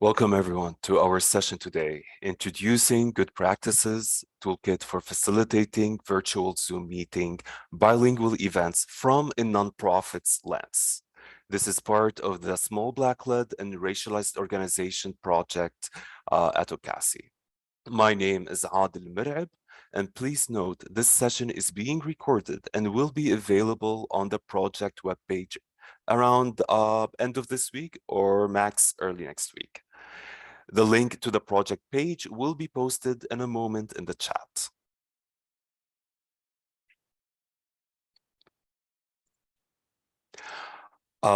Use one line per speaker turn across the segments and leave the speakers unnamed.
Welcome everyone to our session today, Introducing Good Practices Toolkit for Facilitating Virtual Zoom Meeting Bilingual Events from a Nonprofit's Lens. This is part of the Small Black-Led and Racialized Organization project at OCASI. My name is Adil Mir'ab, and please note this session is being recorded and will be available on the project webpage around end of this week or max early next week. The link to the project page will be posted in a moment in the chat.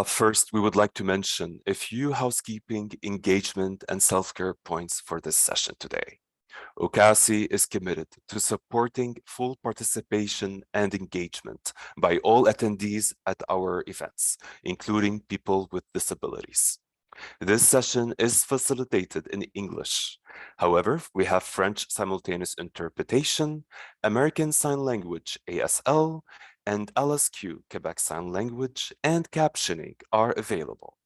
First, we would like to mention a few housekeeping, engagement, and self-care points for this session today. OCASI is committed to supporting full participation and engagement by all attendees at our events, including people with disabilities. This session is facilitated in English. However, we have French simultaneous interpretation, American Sign Language ASL, and LSQ Quebec Sign Language and captioning are available.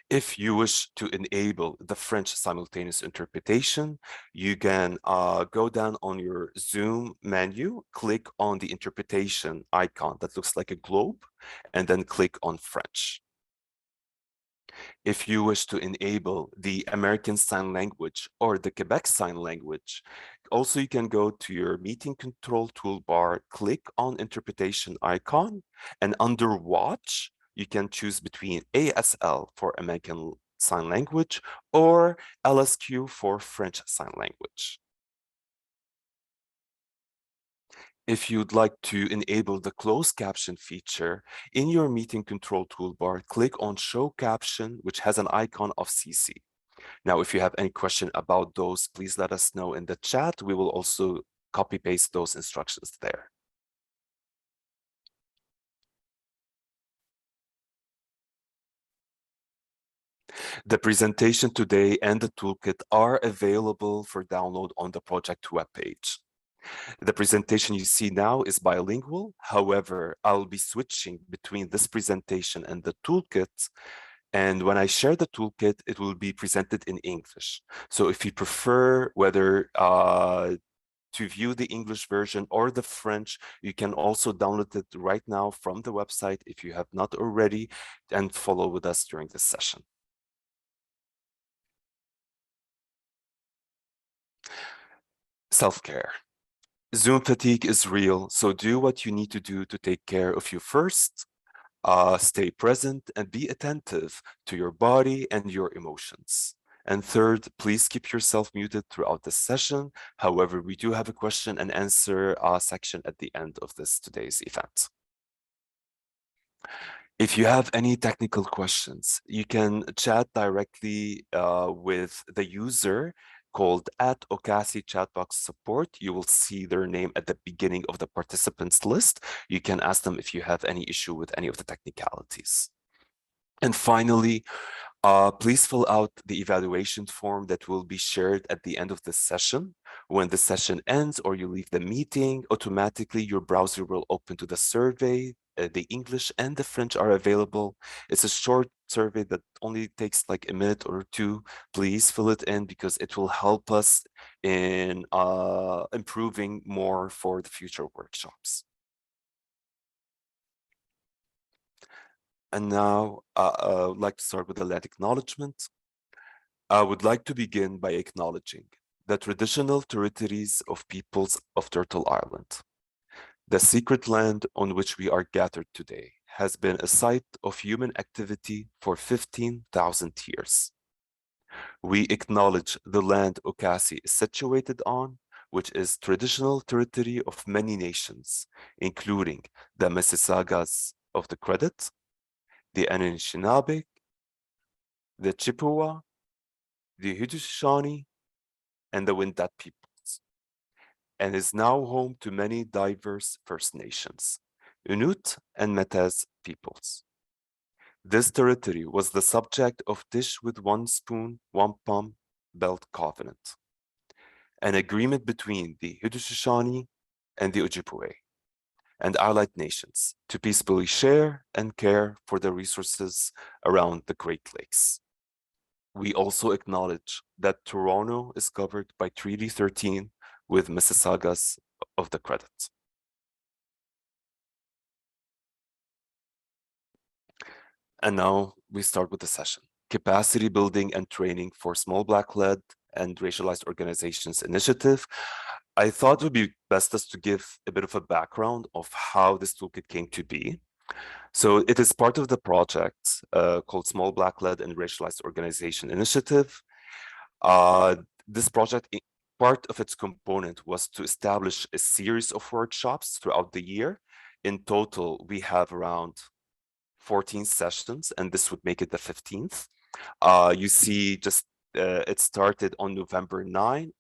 If you wish to enable the French simultaneous interpretation, you can go down on your Zoom menu, click on the interpretation icon that looks like a globe, and then click on French. If you wish to enable the American Sign Language or the Quebec Sign Language, also you can go to your meeting control toolbar, click on interpretation icon, and under watch, you can choose between ASL for American Sign Language or LSQ for French Sign Language. If you'd like to enable the closed caption feature, in your meeting control toolbar, click on Show Caption, which has an icon of CC. Now, if you have any question about those, please let us know in the chat. We will also copy paste those instructions there. The presentation today and the toolkit are available for download on the project webpage. The presentation you see now is bilingual. However, I'll be switching between this presentation and the toolkit. And when I share the toolkit, it will be presented in English. So if you prefer whether to view the English version or the French, you can also download it right now from the website if you have not already, and follow with us during this session. Self-care. Zoom fatigue is real, so do what you need to do to take care of you first. Stay present and be attentive to your body and your emotions. And third, please keep yourself muted throughout the session. However, we do have a question and answer section at the end of today's event. If you have any technical questions, you can chat directly with the user called @OCASI Chatbox Support. You will see their name at the beginning of the participants list. You can ask them if you have any issue with any of the technicalities. And finally, please fill out the evaluation form that will be shared at the end of the session. When the session ends or you leave the meeting, automatically your browser will open to the survey. The English and the French are available. It's a short survey that only takes like a minute or two. Please fill it in because it will help us in improving more for the future workshops. And now I would like to start with the land acknowledgement. I would like to begin by acknowledging the traditional territories of peoples of Turtle Island. The secret land on which we are gathered today has been a site of human activity for 15,000 years. We acknowledge the land OCASI is situated on, which is traditional territory of many nations, including the Mississaugas of the Credit, the Anishinaabe, the Chippewa, the Haudenosaunee, and the Wendat peoples, and is now home to many diverse First Nations, Inuit and Métis peoples. This territory was the subject of Dish with One Spoon, Wampum Belt Covenant, an agreement between the Haudenosaunee and the Ojibwe and allied nations to peacefully share and care for the resources around the Great Lakes. We also acknowledge that Toronto is covered by Treaty 13 with Mississaugas of the credit. And now we start with the session. Capacity building and training for small Black-led and racialized organizations initiative. I thought it would be best us to give a bit of a background of how this toolkit came to be. So it is part of the project called Small Black-led and Racialized Organization Initiative. This project, part of its component was to establish a series of workshops throughout the year. In total, we have around 14 sessions, and this would make it the 15th. You see, just it started on November 9.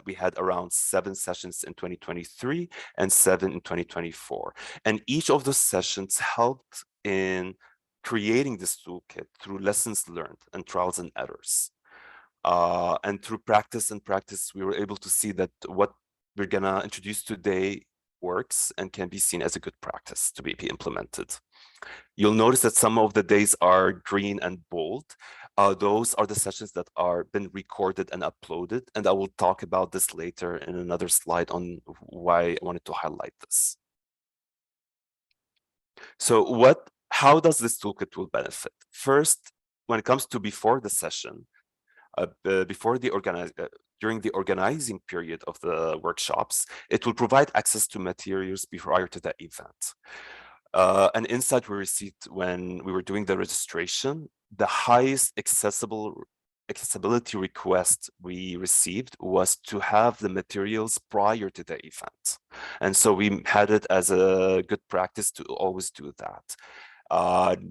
We had around 7 sessions in 2023 and 7 in 2024. And each of those sessions helped in creating this toolkit through lessons learned and trials and errors. And through practice, we were able to see that what we're gonna introduce today works and can be seen as a good practice to be implemented. You'll notice that some of the days are green and bold. Those are the sessions that are been recorded and uploaded, and I will talk about this later in another slide on why I wanted to highlight this. So how does this toolkit will benefit? First, when it comes to before the session, during the organizing period of the workshops, it will provide access to materials prior to the event. An insight we received when we were doing the registration, the highest accessibility request we received was to have the materials prior to the event. And so we had it as a good practice to always do that.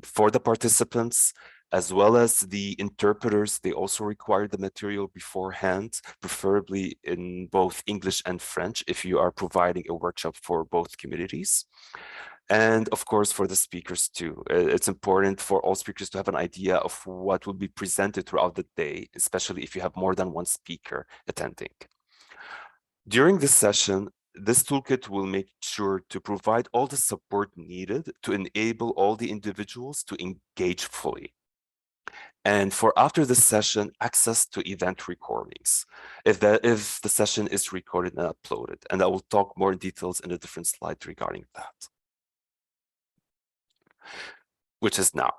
For the participants, as well as the interpreters, they also require the material beforehand, preferably in both English and French, if you are providing a workshop for both communities. And of course, for the speakers too. It's important for all speakers to have an idea of what will be presented throughout the day, especially if you have more than one speaker attending. During this session, this toolkit will make sure to provide all the support needed to enable all the individuals to engage fully. And for after the session, access to event recordings, if the session is recorded and uploaded. And I will talk more in details in a different slide regarding that, which is now.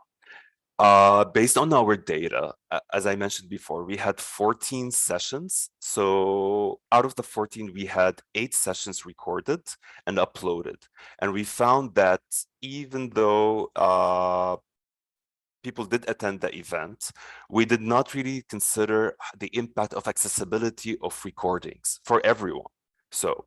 Based on our data, as I mentioned before, we had 14 sessions. So out of the 14, we had 8 sessions recorded and uploaded. And we found that even though people did attend the event, we did not really consider the impact of accessibility of recordings for everyone. So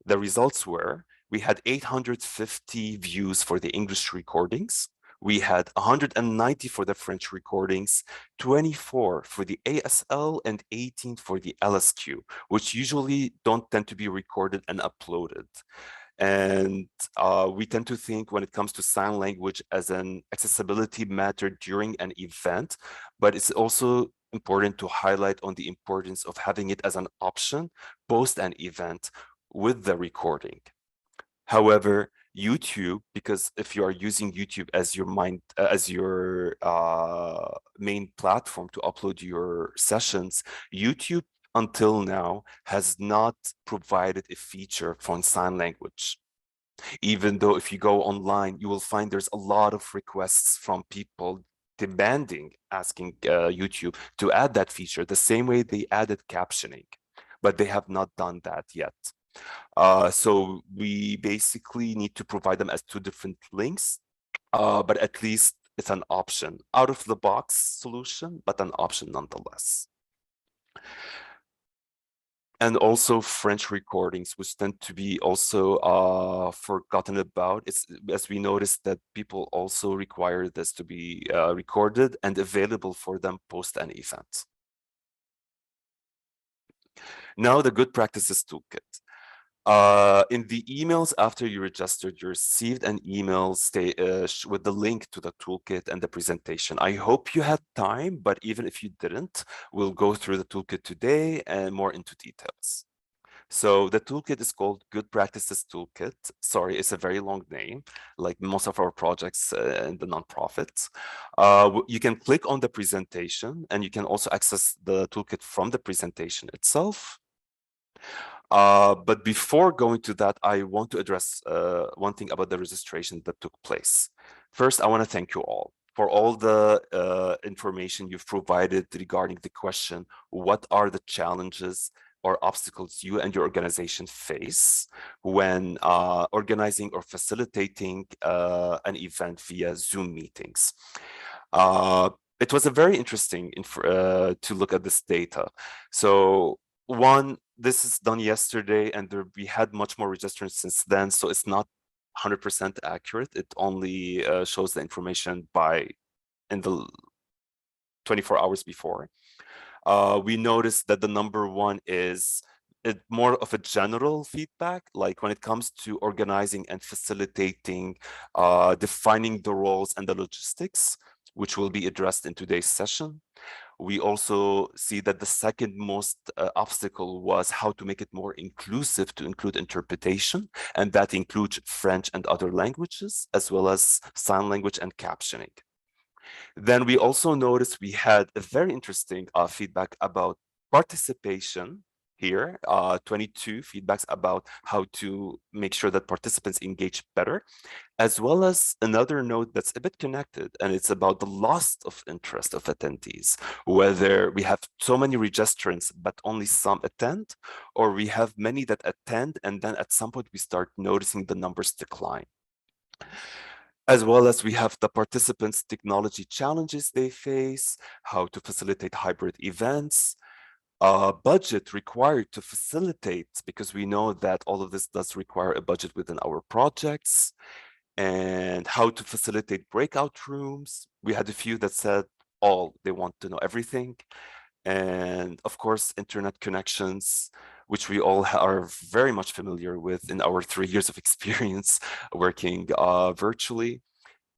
the results were, we had 850 views for the English recordings. We had 190 for the French recordings, 24 for the ASL, and 18 for the LSQ, which usually don't tend to be recorded and uploaded. And we tend to think when it comes to sign language as an accessibility matter during an event, but it's also important to highlight on the importance of having it as an option post an event with the recording. However, YouTube, because if you are using YouTube as your main platform to upload your sessions, YouTube until now has not provided a feature for sign language. Even though if you go online, you will find there's a lot of requests from people asking YouTube to add that feature, the same way they added captioning, but they have not done that yet. So we basically need to provide them as 2 different links, but at least it's an option, out of the box solution, but an option nonetheless. And also French recordings, which tend to be also forgotten about. It's, as we noticed, that people also require this to be recorded and available for them post an event. Now the good practices toolkit. In the emails after you registered, you received an email with the link to the toolkit and the presentation. I hope you had time, but even if you didn't, we'll go through the toolkit today and more into details. So the toolkit is called Good Practices Toolkit. Sorry, it's a very long name, like most of our projects in the nonprofits. You can click on the presentation and you can also access the toolkit from the presentation itself. But before going to that, I want to address one thing about the registration that took place. First, I want to thank you all for all the information you've provided regarding the question, what are the challenges or obstacles you and your organization face when organizing or facilitating an event via Zoom meetings. It was a very interesting to look at this data. So one, this is done yesterday and we had much more registrants since then, so it's not 100% accurate. It only shows the information in the 24 hours before. We noticed that the number one is more of a general feedback, like when it comes to organizing and facilitating, defining the roles and the logistics, which will be addressed in today's session. We also see that the second most obstacle was how to make it more inclusive to include interpretation, and that includes French and other languages, as well as sign language and captioning. Then we also noticed we had a very interesting feedback about participation here, 22 feedbacks about how to make sure that participants engage better, as well as another note that's a bit connected, and it's about the loss of interest of attendees, whether we have so many registrants, but only some attend, or we have many that attend, and then at some point we start noticing the numbers decline. As well as we have the participants' technology challenges they face, how to facilitate hybrid events, budget required to facilitate, because we know that all of this does require a budget within our projects, and how to facilitate breakout rooms. We had a few that said they want to know everything. And of course, internet connections, which we all are very much familiar with in our 3 years of experience working virtually,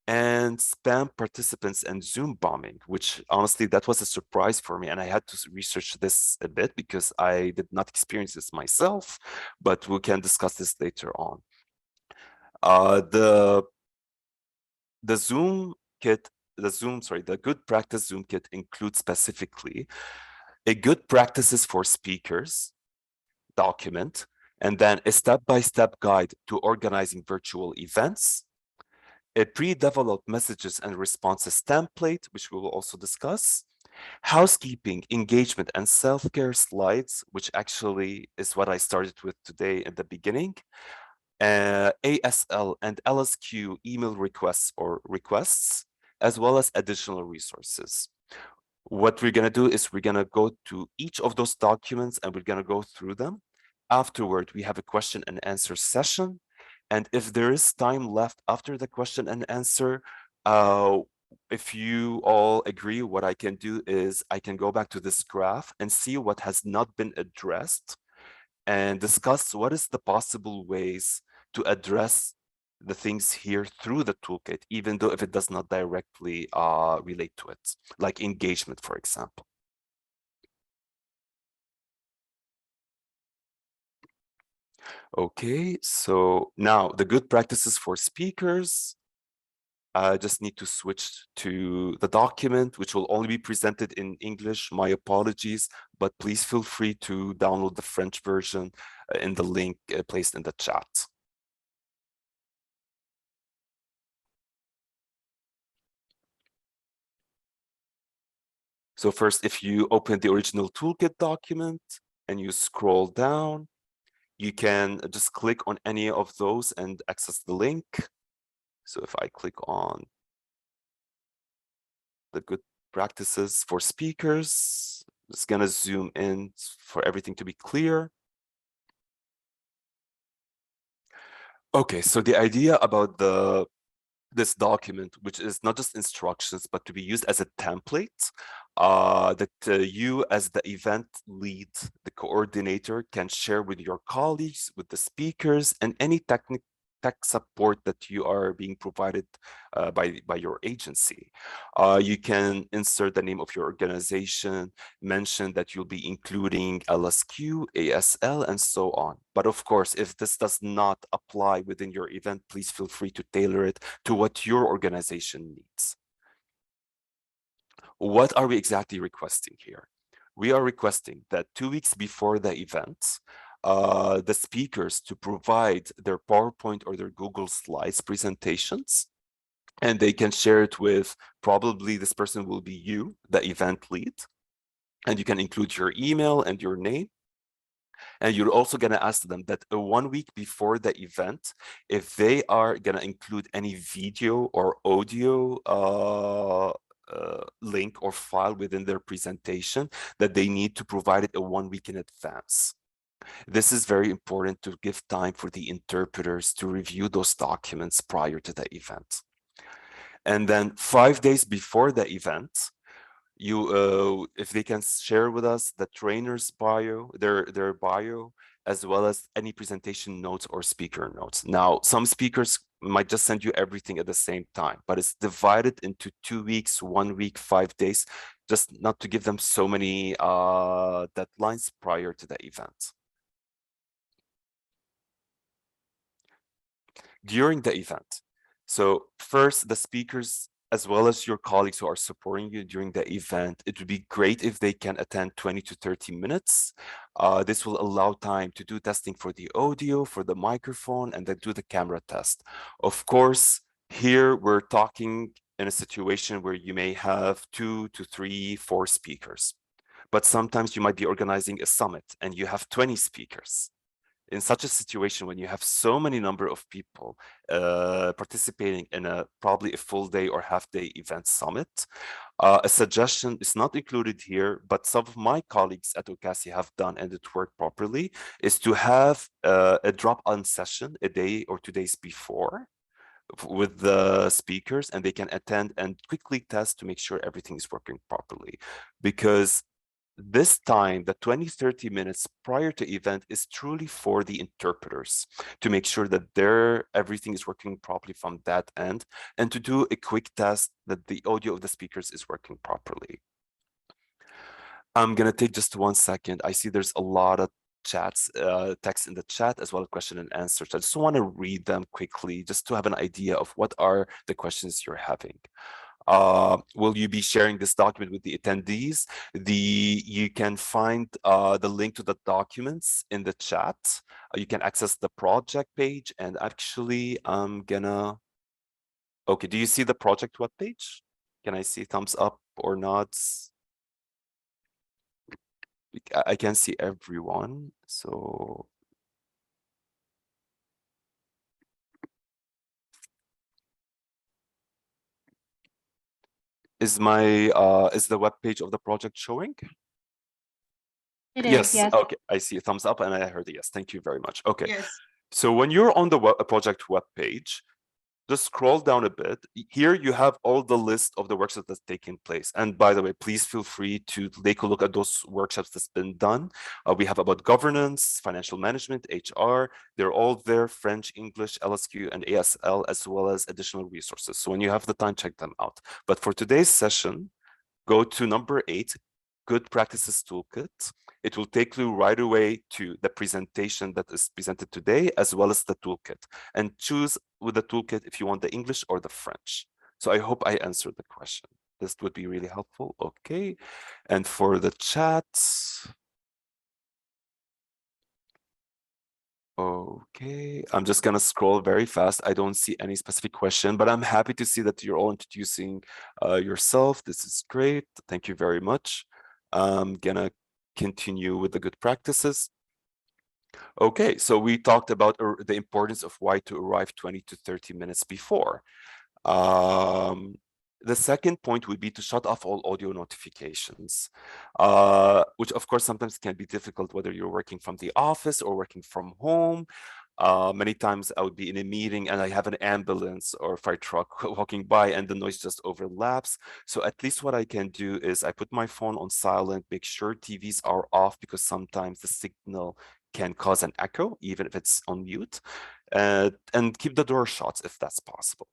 and spam participants and Zoom bombing, which honestly, that was a surprise for me. And I had to research this a bit because I did not experience this myself, but we can discuss this later on. The Zoom kit, the good practice Zoom kit includes specifically a good practices for speakers document, and then a step-by-step guide to organizing virtual events, a pre-developed messages and responses template, which we will also discuss, housekeeping, engagement, and self-care slides, which actually is what I started with today in the beginning, ASL and LSQ email requests or requests, as well as additional resources. What we're going to do is we're going to go to each of those documents and we're going to go through them. Afterward, we have a question and answer session. And if there is time left after the question and answer, if you all agree, what I can do is I can go back to this graph and see what has not been addressed and discuss what is the possible ways to address the things here through the toolkit, even though if it does not directly relate to it, like engagement, for example. Okay, so now the good practices for speakers. I just need to switch to the document, which will only be presented in English. My apologies, but please feel free to download the French version in the link placed in the chat. So first, if you open the original toolkit document and you scroll down, you can just click on any of those and access the link. So if I click on the good practices for speakers, it's going to zoom in for everything to be clear. Okay, so the idea about this document, which is not just instructions, but to be used as a template that you as the event lead, the coordinator, can share with your colleagues, with the speakers, and any tech support that you are being provided by your agency. You can insert the name of your organization, mention that you'll be including LSQ, ASL, and so on. But of course, if this does not apply within your event, please feel free to tailor it to what your organization needs. What are we exactly requesting here? We are requesting that 2 weeks before the event, the speakers to provide their PowerPoint or their Google Slides presentations, and they can share it with, probably this person will be you, the event lead, and you can include your email and your name. And you're also going to ask them that 1 week before the event, if they are going to include any video or audio link or file within their presentation, that they need to provide it 1 week in advance. This is very important to give time for the interpreters to review those documents prior to the event. And then 5 days before the event, if they can share with us the trainer's bio, their bio, as well as any presentation notes or speaker notes. Now, some speakers might just send you everything at the same time, but it's divided into 2 weeks, 1 week, 5 days, just not to give them so many deadlines prior to the event. During the event, so first, the speakers, as well as your colleagues who are supporting you during the event, it would be great if they can attend 20 to 30 minutes. This will allow time to do testing for the audio, for the microphone, and then do the camera test. Of course, here we're talking in a situation where you may have 2 to 3, 4 speakers. But sometimes you might be organizing a summit and you have 20 speakers. In such a situation, when you have so many number of people participating in probably a full day or half day event summit, a suggestion is not included here, but some of my colleagues at OCASI have done, and it worked properly, is to have a drop-on session a day or 2 days before with the speakers, and they can attend and quickly test to make sure everything is working properly. Because this time, the 20-30 minutes prior to event, is truly for the interpreters to make sure that everything is working properly from that end, and to do a quick test that the audio of the speakers is working properly. I'm gonna take just 1 second. I see there's a lot of chats, text in the chat, as well as question and answers. I just want to read them quickly, just to have an idea of what are the questions you're having. Will you be sharing this document with the attendees? You can find the link to the documents in the chat. You can access the project page, and actually I'm gonna, okay, do you see the project webpage? Can I see thumbs up or nods? I can see everyone, so is the web page of the project showing?
It
Yes.
is, yes.
Okay, I see a thumbs up and I heard a yes. Thank you very much. Okay.
Yes.
So when you're on the project web page, just scroll down a bit. Here you have all the list of the workshops that's taking place. And by the way, please feel free to take a look at those workshops that's been done. We have about governance, financial management, HR. They're all there, French, English, LSQ, and ASL, as well as additional resources. So when you have the time, check them out. But for today's session, go to number 8, Good Practices Toolkit. It will take you right away to the presentation that is presented today, as well as the toolkit. And choose with the toolkit if you want the English or the French. So I hope I answered the question. This would be really helpful. Okay. And for the chat. Okay, I'm just gonna scroll very fast. I don't see any specific question, but I'm happy to see that you're all introducing yourself. This is great. Thank you very much. I'm gonna continue with the good practices. Okay, so we talked about the importance of why to arrive 20 to 30 minutes before. The second point would be to shut off all audio notifications, which of course sometimes can be difficult whether you're working from the office or working from home. Many times I would be in a meeting and I have an ambulance or fire truck walking by and the noise just overlaps. So at least what I can do is I put my phone on silent, make sure TVs are off, because sometimes the signal can cause an echo, even if it's on mute, and keep the door shut if that's possible.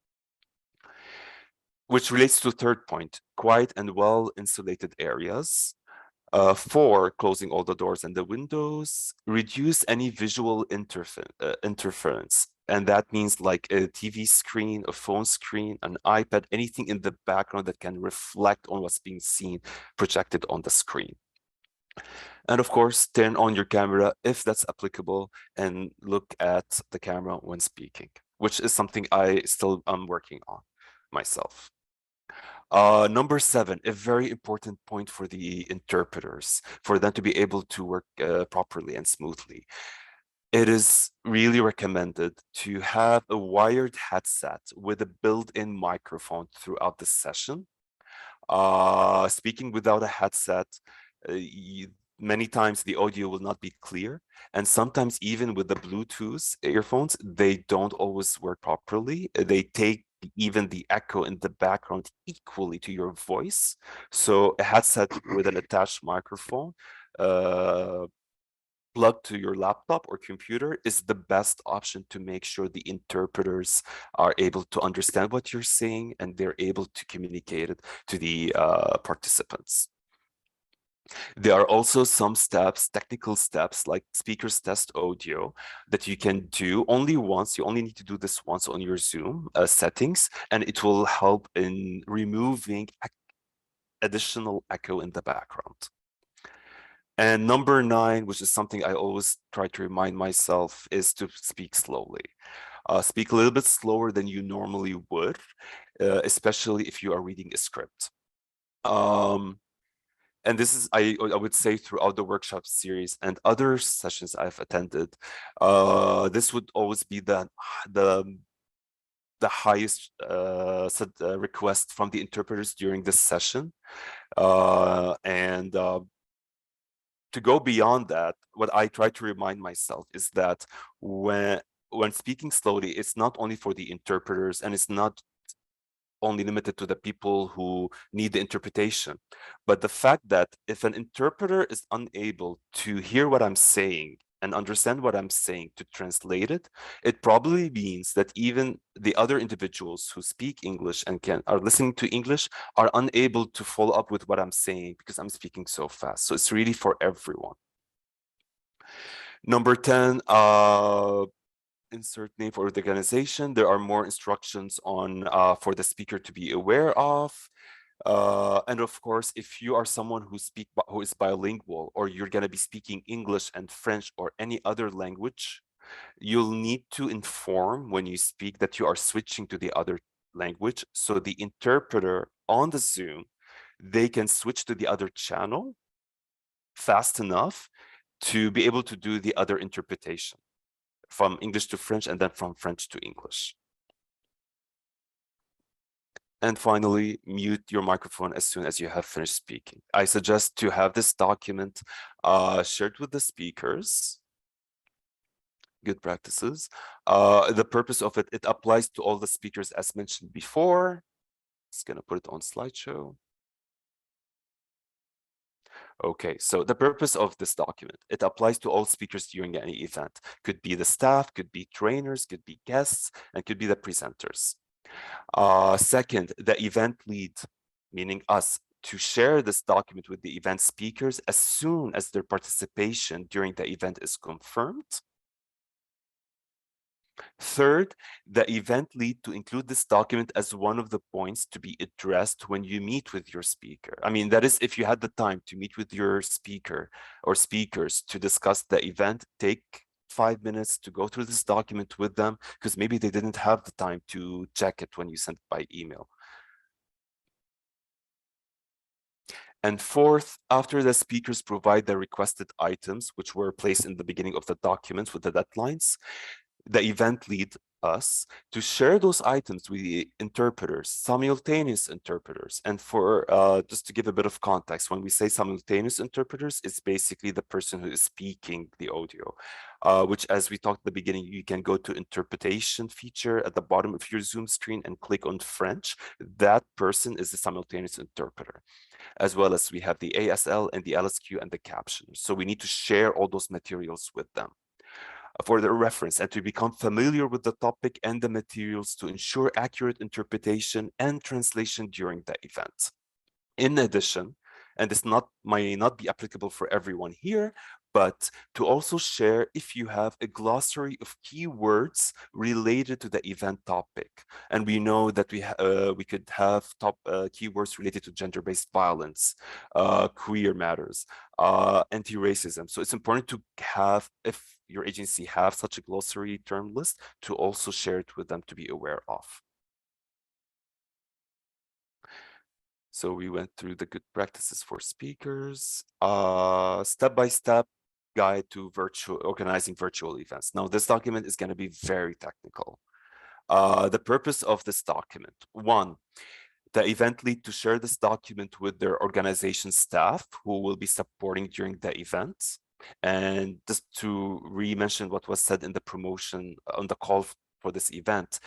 Which relates to the third point, quiet and well-insulated areas. 4, closing all the doors and the windows, reduce any visual interference. And that means like a TV screen, a phone screen, an iPad, anything in the background that can reflect on what's being seen, projected on the screen. And of course, turn on your camera if that's applicable and look at the camera when speaking, which is something I still am working on myself. Number 7, a very important point for the interpreters, for them to be able to work properly and smoothly. It is really recommended to have a wired headset with a built-in microphone throughout the session. Speaking without a headset, many times the audio will not be clear. And sometimes even with the Bluetooth earphones, they don't always work properly. They take even the echo in the background equally to your voice. So a headset with an attached microphone plugged to your laptop or computer is the best option to make sure the interpreters are able to understand what you're saying and they're able to communicate it to the participants. There are also some steps, technical steps, like speakers test audio that you can do only once. You only need to do this once on your Zoom settings, and it will help in removing additional echo in the background. And number 9, which is something I always try to remind myself, is to speak slowly. Speak a little bit slower than you normally would, especially if you are reading a script. And this is, I would say, throughout the workshop series and other sessions I've attended, this would always be the highest request from the interpreters during this session. To go beyond that, what I try to remind myself is that when speaking slowly, it's not only for the interpreters and it's not only limited to the people who need the interpretation, but the fact that if an interpreter is unable to hear what I'm saying and understand what I'm saying to translate it, it probably means that even the other individuals who speak English and are listening to English are unable to follow up with what I'm saying because I'm speaking so fast. So it's really for everyone. Number 10, insert name for the organization. There are more instructions on for the speaker to be aware of. And of course, if you are someone who is bilingual, or you're going to be speaking English and French or any other language, you'll need to inform when you speak that you are switching to the other language. So the interpreter on the Zoom, they can switch to the other channel fast enough to be able to do the other interpretation from English to French and then from French to English. And finally, mute your microphone as soon as you have finished speaking. I suggest to have this document shared with the speakers. Good practices. The purpose of it, it applies to all the speakers as mentioned before. Just gonna put it on slideshow. Okay, so the purpose of this document, it applies to all speakers during any event. Could be the staff, could be trainers, could be guests, and could be the presenters. Second, the event lead, meaning us, to share this document with the event speakers as soon as their participation during the event is confirmed. Third, the event lead to include this document as one of the points to be addressed when you meet with your speaker. I mean, that is, if you had the time to meet with your speaker or speakers to discuss the event, take 5 minutes to go through this document with them, because maybe they didn't have the time to check it when you sent it by email. And fourth, after the speakers provide the requested items, which were placed in the beginning of the document with the deadlines, the event lead us to share those items with the interpreters, simultaneous interpreters. And for just to give a bit of context, when we say simultaneous interpreters, it's basically the person who is speaking the audio, which, as we talked at the beginning, you can go to interpretation feature at the bottom of your Zoom screen and click on French. That person is the simultaneous interpreter. as well as we have the ASL and the LSQ and the caption. So we need to share all those materials with them for their reference and to become familiar with the topic and the materials to ensure accurate interpretation and translation during the event. In addition, and this might not be applicable for everyone here, but to also share if you have a glossary of keywords related to the event topic. And we know that we could have top keywords related to gender-based violence, queer matters, anti-racism. So it's important to have, if your agency have such a glossary term list, to also share it with them to be aware of. So we went through the good practices for speakers, step-by-step guide to organizing virtual events. Now, this document is going to be very technical. The purpose of this document: one, the event lead to share this document with their organization staff who will be supporting during the event. And just to re-mention what was said in the promotion on the call for this event,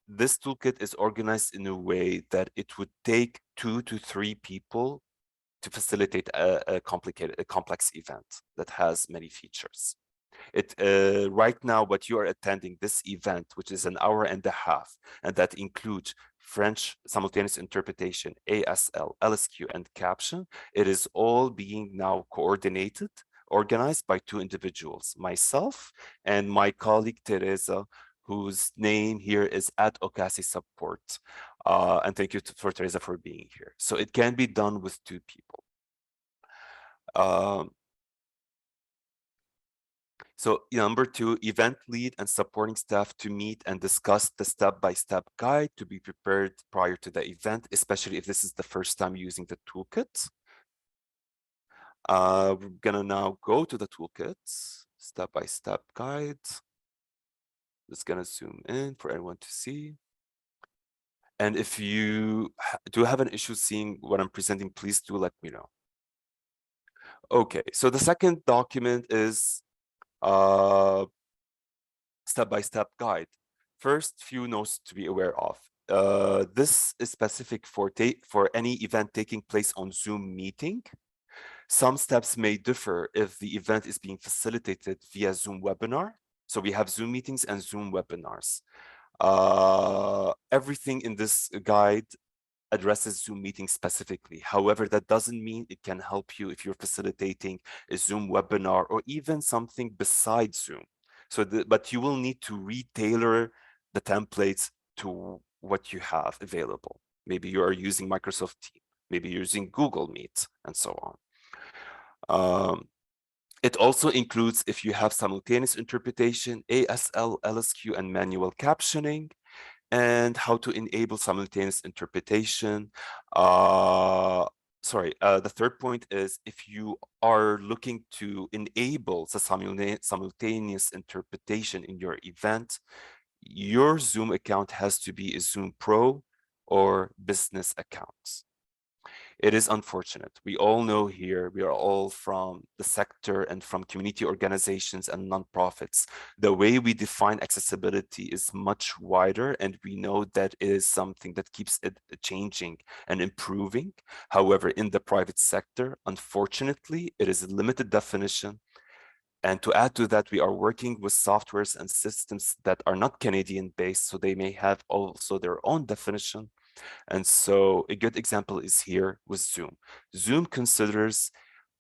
this toolkit is organized in a way that it would take 2 to 3 people to facilitate a complex event that has many features. Right now, what you are attending this event, which is an hour and a half, and that includes French simultaneous interpretation, ASL, LSQ, and caption, it is all being now coordinated, organized by 2 individuals, myself and my colleague Teresa, whose name here is at OCASI support. And thank you for Teresa for being here. So it can be done with 2 people. So number 2, event lead and supporting staff to meet and discuss the step-by-step guide to be prepared prior to the event, especially if this is the first time using the toolkit. We're gonna now go to the toolkit, step-by-step guide. Just gonna zoom in for everyone to see. And if you do have an issue seeing what I'm presenting, please do let me know. Okay, so the second document is step-by-step guide. First, few notes to be aware of. This is specific for any event taking place on Zoom meeting. Some steps may differ if the event is being facilitated via Zoom webinar. So we have Zoom meetings and Zoom webinars. Everything in this guide addresses Zoom meetings specifically. However, that doesn't mean it can help you if you're facilitating a Zoom webinar or even something besides Zoom. So, but you will need to retailor the templates to what you have available. Maybe you are using Microsoft Teams, maybe you're using Google Meet, and so on. It also includes if you have simultaneous interpretation, ASL, LSQ, and manual captioning, and how to enable simultaneous interpretation. The third point is if you are looking to enable the simultaneous interpretation in your event, your Zoom account has to be a Zoom Pro or business account. It is unfortunate. We all know here, we are all from the sector and from community organizations and nonprofits. The way we define accessibility is much wider, and we know that it is something that keeps it changing and improving. However, in the private sector, unfortunately, it is a limited definition. And to add to that, we are working with softwares and systems that are not Canadian based, so they may have also their own definition. And so a good example is here with Zoom. Zoom considers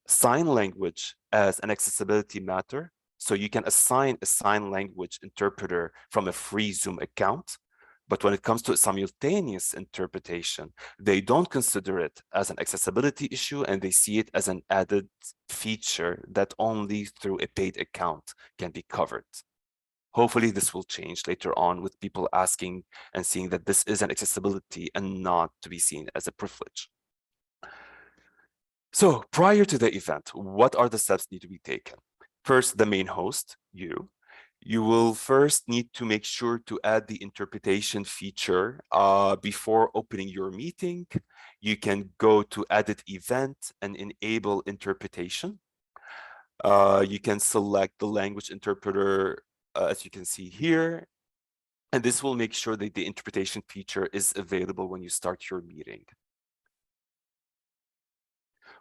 sign language as an accessibility matter. So you can assign a sign language interpreter from a free Zoom account. But when it comes to simultaneous interpretation, they don't consider it as an accessibility issue, and they see it as an added feature that only through a paid account can be covered. Hopefully this will change later on with people asking and seeing that this is an accessibility and not to be seen as a privilege. So prior to the event, what are the steps need to be taken? First, the main host, you will first need to make sure to add the interpretation feature before opening your meeting. You can go to edit event and enable interpretation. You can select the language interpreter as you can see here, and this will make sure that the interpretation feature is available when you start your meeting.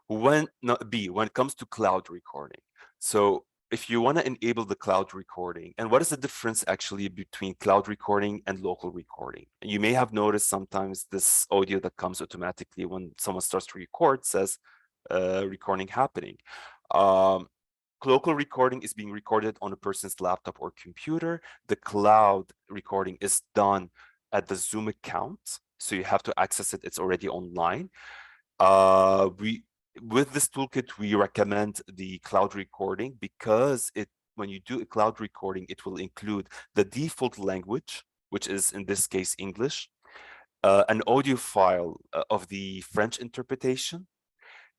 When it comes to cloud recording. So if you want to enable the cloud recording, and what is the difference actually between cloud recording and local recording? You may have noticed sometimes this audio that comes automatically when someone starts to record says recording happening. Local recording is being recorded on a person's laptop or computer. The cloud recording is done at the Zoom account, so you have to access it. It's already online. With this toolkit, we recommend the cloud recording because when you do a cloud recording, it will include the default language, which is in this case English, an audio file of the French interpretation,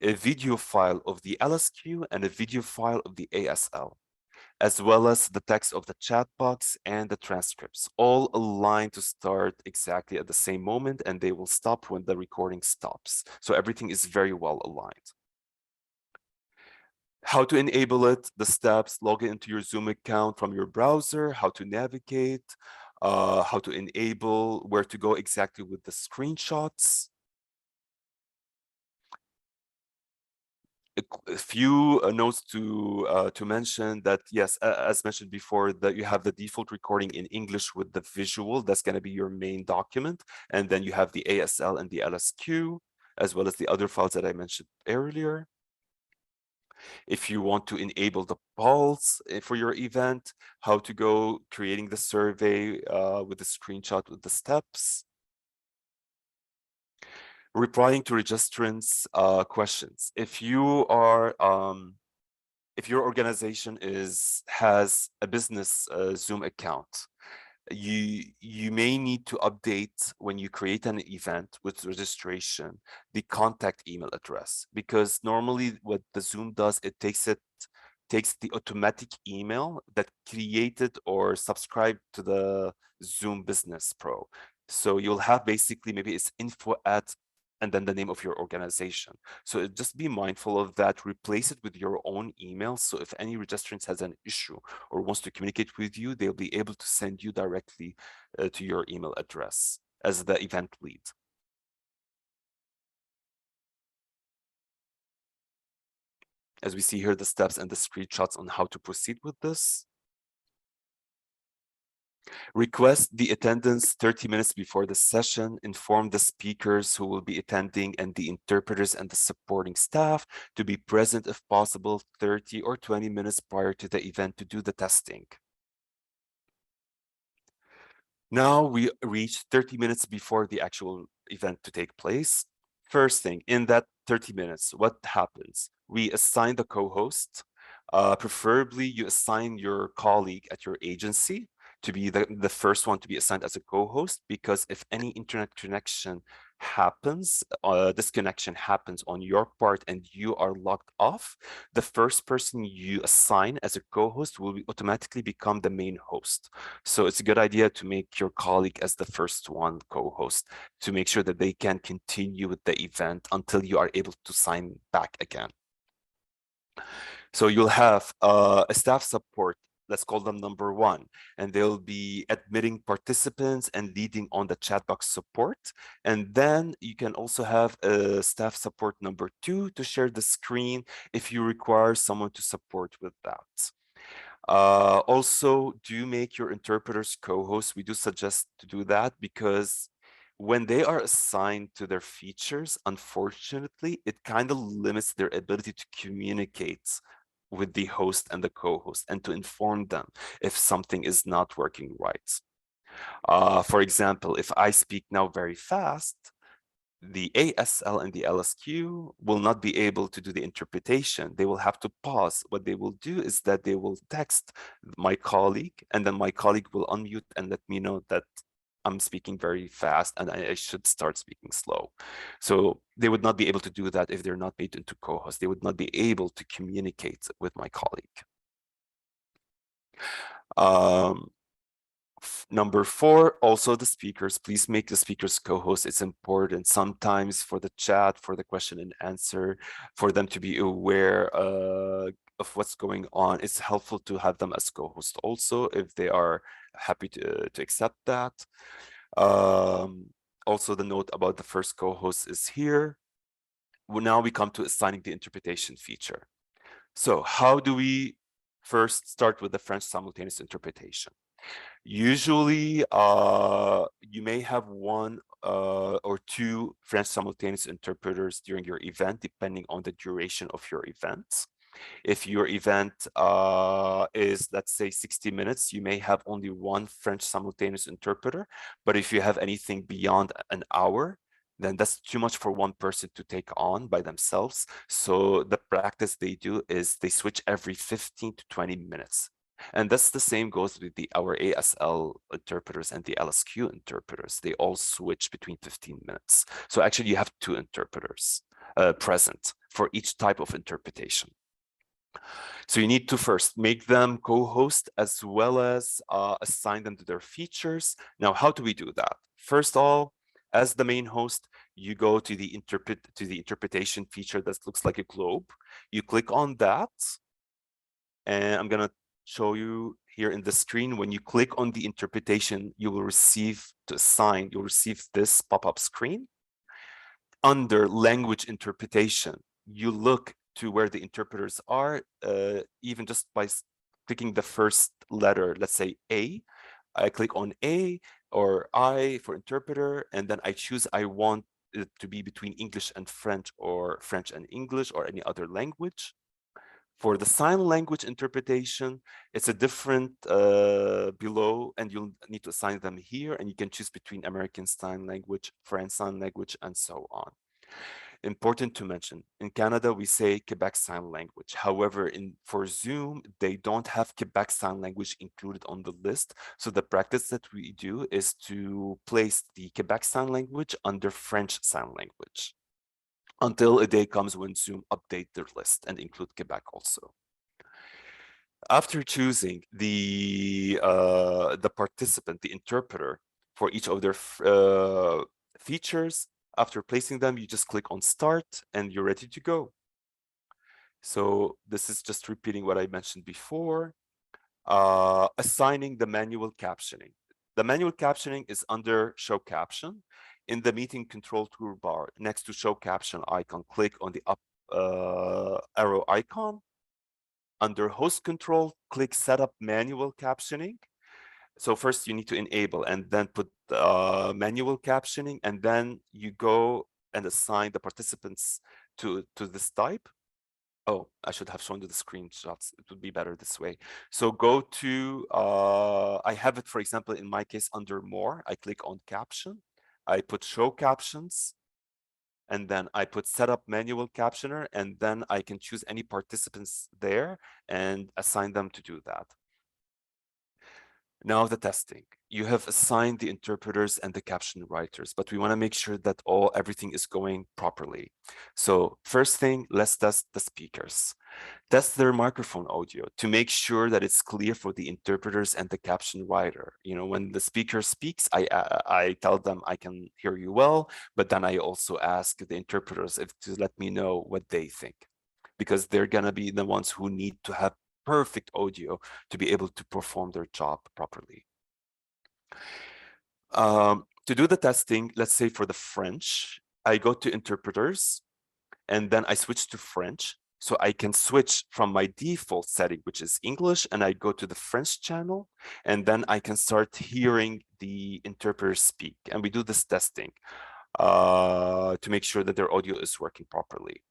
a video file of the LSQ, and a video file of the ASL, as well as the text of the chat box and the transcripts, all aligned to start exactly at the same moment, and they will stop when the recording stops. So everything is very well aligned. How to enable it, the steps: log into your Zoom account from your browser, how to navigate, how to enable, where to go exactly with the screenshots. A few notes to mention that, yes, as mentioned before, that you have the default recording in English with the visual. That's going to be your main document. And then you have the ASL and the LSQ, as well as the other files that I mentioned earlier. If you want to enable the polls for your event, how to go creating the survey with the screenshot with the steps. Replying to registrants' questions. If you are if your organization has a business Zoom account, you may need to update when you create an event with registration the contact email address, because normally what the Zoom does, it takes the automatic email that created or subscribed to the Zoom Business Pro. So you'll have basically maybe it's info at and then the name of your organization. So just be mindful of that. Replace it with your own email. So if any registrant has an issue or wants to communicate with you, they'll be able to send you directly to your email address as the event lead. As we see here, the steps and the screenshots on how to proceed with this. Request the attendance 30 minutes before the session. Inform the speakers who will be attending and the interpreters and the supporting staff to be present if possible 30 or 20 minutes prior to the event to do the testing. Now we reach 30 minutes before the actual event to take place. First thing, in that 30 minutes, what happens? We assign the co-host. Preferably, you assign your colleague at your agency to be the first one to be assigned as a co-host, because if any internet connection happens, disconnection happens on your part and you are locked off, the first person you assign as a co-host will automatically become the main host. So it's a good idea to make your colleague as the first one co-host to make sure that they can continue with the event until you are able to sign back again. So you'll have a staff support, let's call them number one, and they'll be admitting participants and leading on the chat box support. And then you can also have a staff support number two to share the screen if you require someone to support with that. Also, do make your interpreters co-hosts. We do suggest to do that because when they are assigned to their features, unfortunately, it kind of limits their ability to communicate with the host and the co-host and to inform them if something is not working right. For example, if I speak now very fast, the ASL and the LSQ will not be able to do the interpretation. They will have to pause. What they will do is that they will text my colleague, and then my colleague will unmute and let me know that I'm speaking very fast and I should start speaking slow. So they would not be able to do that if they're not made into co-hosts. They would not be able to communicate with my colleague. Number four, also the speakers. Please make the speakers co-host. It's important sometimes for the chat, for the question and answer, for them to be aware of what's going on. It's helpful to have them as co-host also if they are happy to accept that. Also, the note about the first co-host is here. now we come to assigning the interpretation feature. So how do we first start with the French simultaneous interpretation? Usually, you may have one or two French simultaneous interpreters during your event, depending on the duration of your event. If your event is, let's say, 60 minutes, you may have only one French simultaneous interpreter. But if you have anything beyond an hour, then that's too much for one person to take on by themselves. So the practice they do is they switch every 15 to 20 minutes. And that's the same goes with our ASL interpreters and the LSQ interpreters. They all switch between 15 minutes. So actually you have two interpreters present for each type of interpretation. So you need to first make them co-host as well as assign them to their features. Now, how do we do that? First of all, as the main host, you go to the interpretation feature that looks like a globe. You click on that, and I'm gonna show you here in the screen. When you click on the interpretation, you will receive you'll receive this pop-up screen. Under language interpretation, you look to where the interpreters are, even just by clicking the first letter, let's say A. I click on A or I for interpreter, and then I choose I want it to be between English and French or French and English or any other language. For the sign language interpretation, it's a different below, and you'll need to assign them here, and you can choose between American Sign Language, French Sign Language, and so on. Important to mention, in Canada, we say Quebec Sign Language. However, for Zoom, they don't have Quebec Sign Language included on the list. So the practice that we do is to place the Quebec Sign Language under French Sign Language until a day comes when Zoom update their list and include Quebec also. After choosing the participant, the interpreter, for each of their features, after placing them, you just click on start and you're ready to go. So this is just repeating what I mentioned before. Assigning the manual captioning. The manual captioning is under show caption. In the meeting control toolbar, next to show caption icon, click on the up arrow icon. Under host control, click setup manual captioning. So first you need to enable and then put manual captioning, and then you go and assign the participants to this type. Oh, I should have shown you the screenshots. It would be better this way. So go to, I have it, for example, in my case, under more, I click on caption. I put show captions, and then I put setup manual captioner, and then I can choose any participants there and assign them to do that. Now the testing. You have assigned the interpreters and the caption writers, but we want to make sure that everything is going properly. So first thing, let's test the speakers. Test their microphone audio to make sure that it's clear for the interpreters and the caption writer. You know, when the speaker speaks, I tell them I can hear you well, but then I also ask the interpreters to let me know what they think, because they're gonna be the ones who need to have perfect audio to be able to perform their job properly. To do the testing, let's say for the French, I go to interpreters and then I switch to French. So I can switch from my default setting, which is English, and I go to the French channel, and then I can start hearing the interpreters speak. And we do this testing to make sure that their audio is working properly.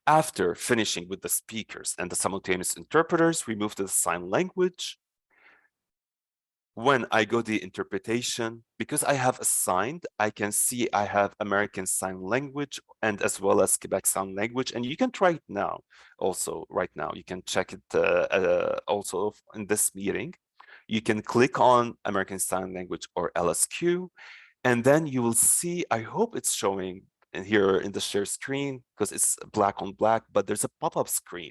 After finishing with the speakers and the simultaneous interpreters, we move to the sign language. When I go to the interpretation, because I have assigned, I can see I have American Sign Language and as well as Quebec Sign Language. And you can try it now also right now. You can check it also in this meeting. You can click on American Sign Language or LSQ, and then you will see, I hope it's showing in here in the share screen because it's black on black, but there's a pop-up screen.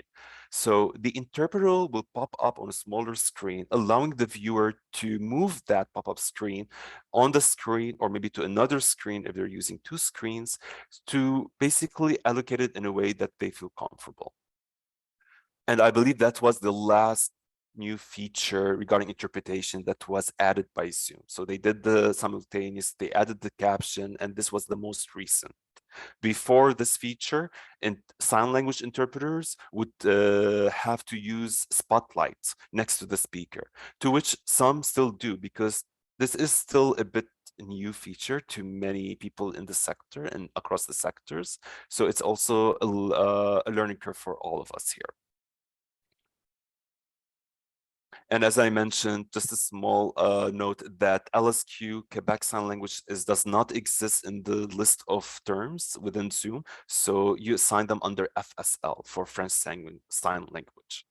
So the interpreter will pop up on a smaller screen, allowing the viewer to move that pop-up screen on the screen or maybe to another screen if they're using two screens, to basically allocate it in a way that they feel comfortable. And I believe that was the last new feature regarding interpretation that was added by Zoom. So they did the simultaneous, they added the caption, and this was the most recent. Before this feature, and sign language interpreters would have to use spotlight next to the speaker, to which some still do, because this is still a bit new feature to many people in the sector and across the sectors. So it's also a learning curve for all of us here. And as I mentioned, just a small note that LSQ Quebec Sign Language does not exist in the list of terms within Zoom. So you assign them under FSL for French Sign Language.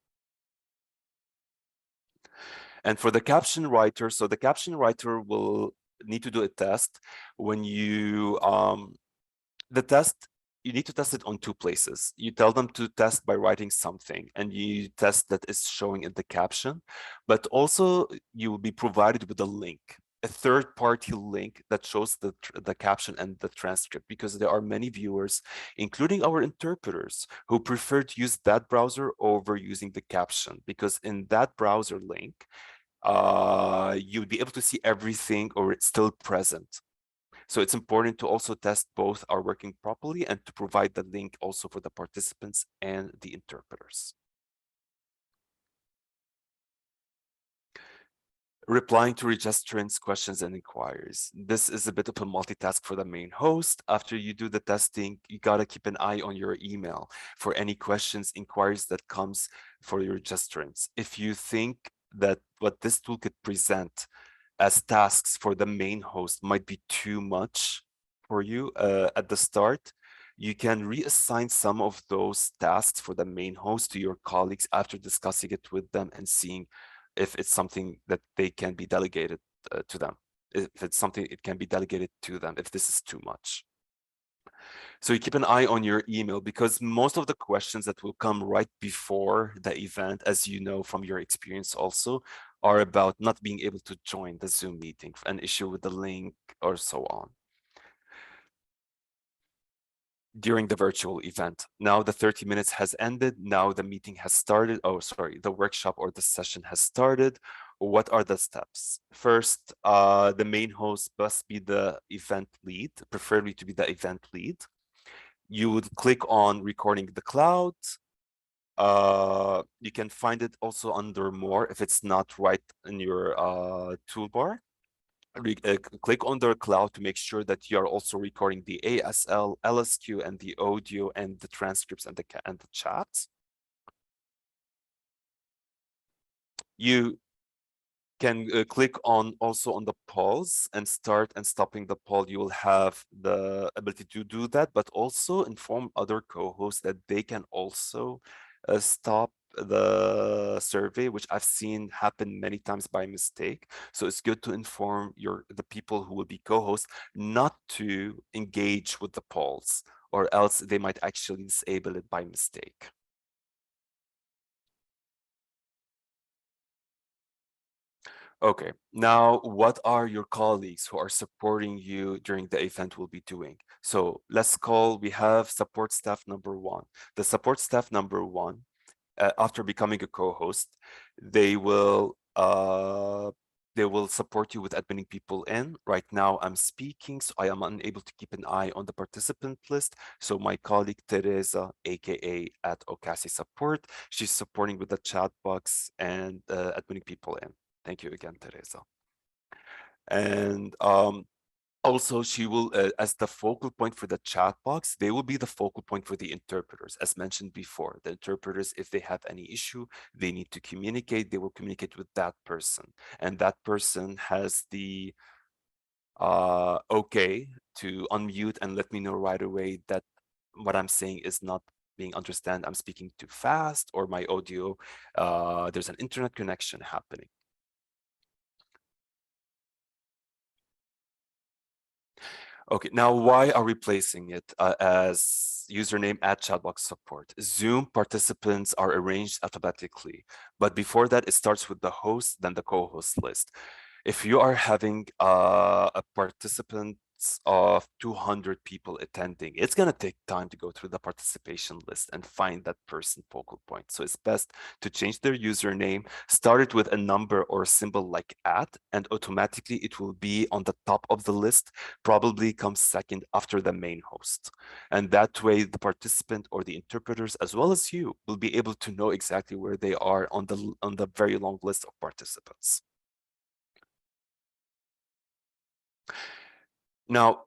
And for the caption writer, so the caption writer will need to do a test when you, the test, you need to test it on two places. You tell them to test by writing something, and you test that is showing in the caption, but also you will be provided with a link, a third-party link that shows the caption and the transcript, because there are many viewers, including our interpreters, who prefer to use that browser over using the caption, because in that browser link, you'll be able to see everything, or it's still present. So it's important to also test both are working properly and to provide the link also for the participants and the interpreters. Replying to registrants' questions and inquiries. This is a bit of a multitask for the main host. After you do the testing, you gotta keep an eye on your email for any questions, inquiries that comes for your registrants. If you think that what this toolkit present as tasks for the main host might be too much for you at the start, you can reassign some of those tasks for the main host to your colleagues after discussing it with them and seeing if it's something that they can be delegated to them. If it's something it can be delegated to them, if this is too much. So you keep an eye on your email, because most of the questions that will come right before the event, as you know from your experience also, are about not being able to join the Zoom meeting, an issue with the link or so on during the virtual event. Now the 30 minutes has ended. Now the meeting has started. Oh, sorry, the workshop or the session has started. What are the steps? First, the main host must be the event lead, preferably to be the event lead. You would click on recording the cloud. You can find it also under more if it's not right in your toolbar. Click on the cloud to make sure that you are also recording the ASL, LSQ, and the audio and the transcripts and the chats. You can click on also on the pause and start and stopping the poll. You will have the ability to do that, but also inform other co-hosts that they can also stop the survey, which I've seen happen many times by mistake. So it's good to inform the people who will be co-hosts not to engage with the polls, or else they might actually disable it by mistake. Okay, now what are your colleagues who are supporting you during the event will be doing? So let's call, we have support staff number one. The support staff number one, after becoming a co-host, they will support you with admitting people in. Right now I'm speaking, so I am unable to keep an eye on the participant list. So my colleague Teresa, aka at OCASI support, she's supporting with the chat box and admitting people in. Thank you again, Teresa. And also, she will, as the focal point for the chat box, they will be the focal point for the interpreters. As mentioned before, the interpreters, if they have any issue, they need to communicate, they will communicate with that person. And that person has the okay to unmute and let me know right away that what I'm saying is not being understood. I'm speaking too fast, or my audio, there's an internet connection happening. Okay, now why are we placing it as username at chatbox support? Zoom participants are arranged alphabetically, but before that, it starts with the host, then the co-host list. If you are having a participant of 200 people attending, it's going to take time to go through the participation list and find that person focal point. So it's best to change their username, start it with a number or a symbol like @ and automatically it will be on the top of the list, probably comes second after the main host. And that way the participant or the interpreters, as well as you, will be able to know exactly where they are on the very long list of participants. Now,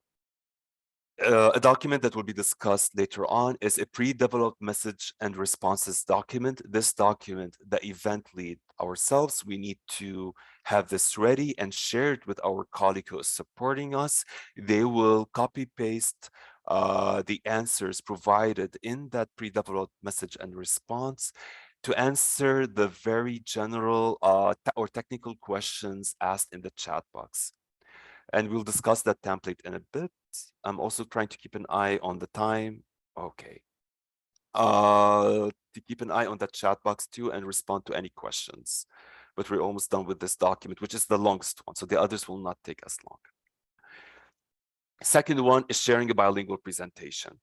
a document that will be discussed later on is a pre-developed message and responses document. This document, the event lead ourselves, we need to have this ready and share it with our colleague who is supporting us. They will copy paste the answers provided in that pre-developed message and response to answer the very general or technical questions asked in the chat box. And we'll discuss that template in a bit. I'm also trying to keep an eye on the time. Okay. To keep an eye on that chat box too and respond to any questions. But we're almost done with this document, which is the longest one. So the others will not take as long. Second one is sharing a bilingual presentation.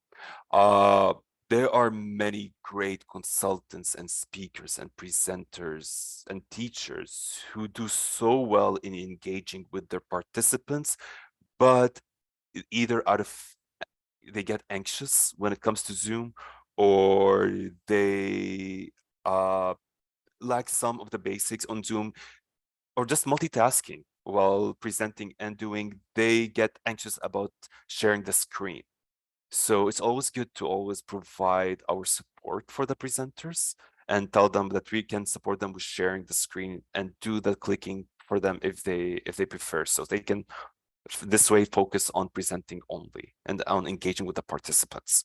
There are many great consultants and speakers and presenters and teachers who do so well in engaging with their participants, but either they get anxious when it comes to Zoom, or they lack some of the basics on Zoom, or just multitasking while presenting and doing, they get anxious about sharing the screen. So it's always good to always provide our support for the presenters and tell them that we can support them with sharing the screen and do the clicking for them if they prefer, so they can this way focus on presenting only and on engaging with the participants.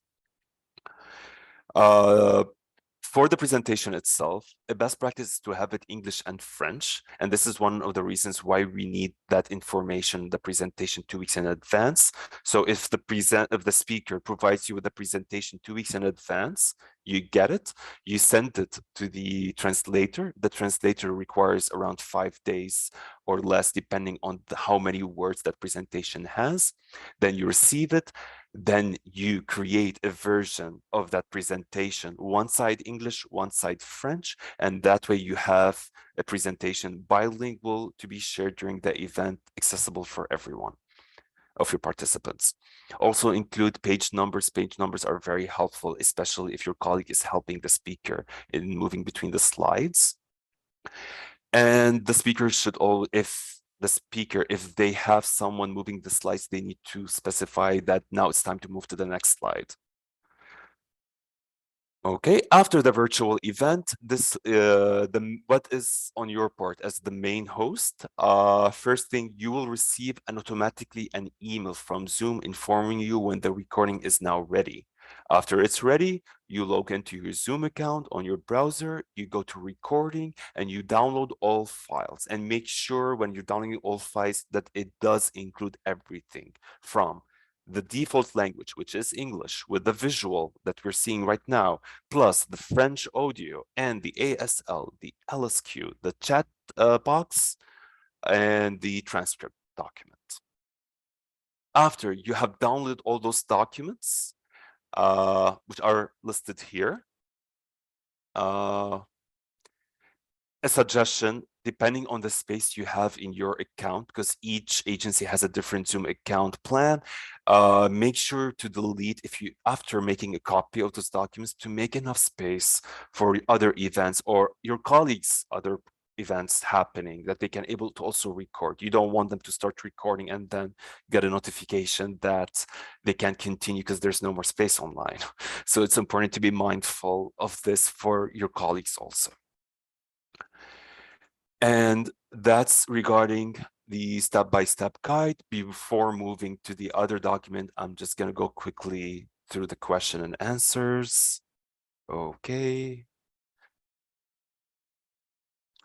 For the presentation itself, a best practice is to have it English and French. And this is one of the reasons why we need that information, the presentation 2 weeks in advance. So if the speaker provides you with the presentation 2 weeks in advance, you get it, you send it to the translator. The translator requires around 5 days or less, depending on how many words that presentation has. Then you receive it. Then you create a version of that presentation, one side English, one side French, and that way you have a presentation bilingual to be shared during the event, accessible for everyone of your participants. Also include page numbers. Page numbers are very helpful, especially if your colleague is helping the speaker in moving between the slides. And the speaker should if they have someone moving the slides, they need to specify that now it's time to move to the next slide. Okay, after the virtual event, what is on your part as the main host? First thing, you will receive automatically an email from Zoom informing you when the recording is now ready. After it's ready, you log into your Zoom account on your browser, you go to recording, and you download all files. And make sure when you're downloading all files that it does include everything from the default language, which is English, with the visual that we're seeing right now, plus the French audio and the ASL, the LSQ, the chat box, and the transcript document. After you have downloaded all those documents, which are listed here, a suggestion, depending on the space you have in your account, because each agency has a different Zoom account plan, make sure to delete, after making a copy of those documents, to make enough space for other events or your colleagues' other events happening, that they can able to also record. You don't want them to start recording and then get a notification that they can't continue because there's no more space online. So it's important to be mindful of this for your colleagues also. And that's regarding the step-by-step guide. Before moving to the other document, I'm just going to go quickly through the question and answers. Okay.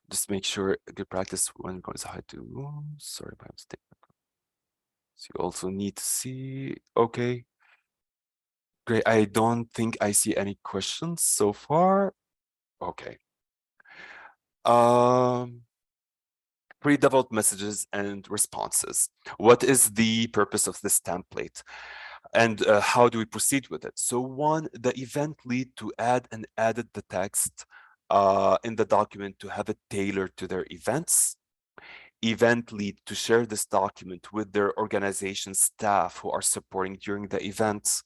Just make sure a good practice when going to hide to, sorry by mistake. So you also need to see, okay. Great, I don't think I see any questions so far. Okay. Pre-developed messages and responses. What is the purpose of this template? And how do we proceed with it? So one, the event lead to add and added the text in the document to have it tailored to their events. Event lead to share this document with their organization staff who are supporting during the events,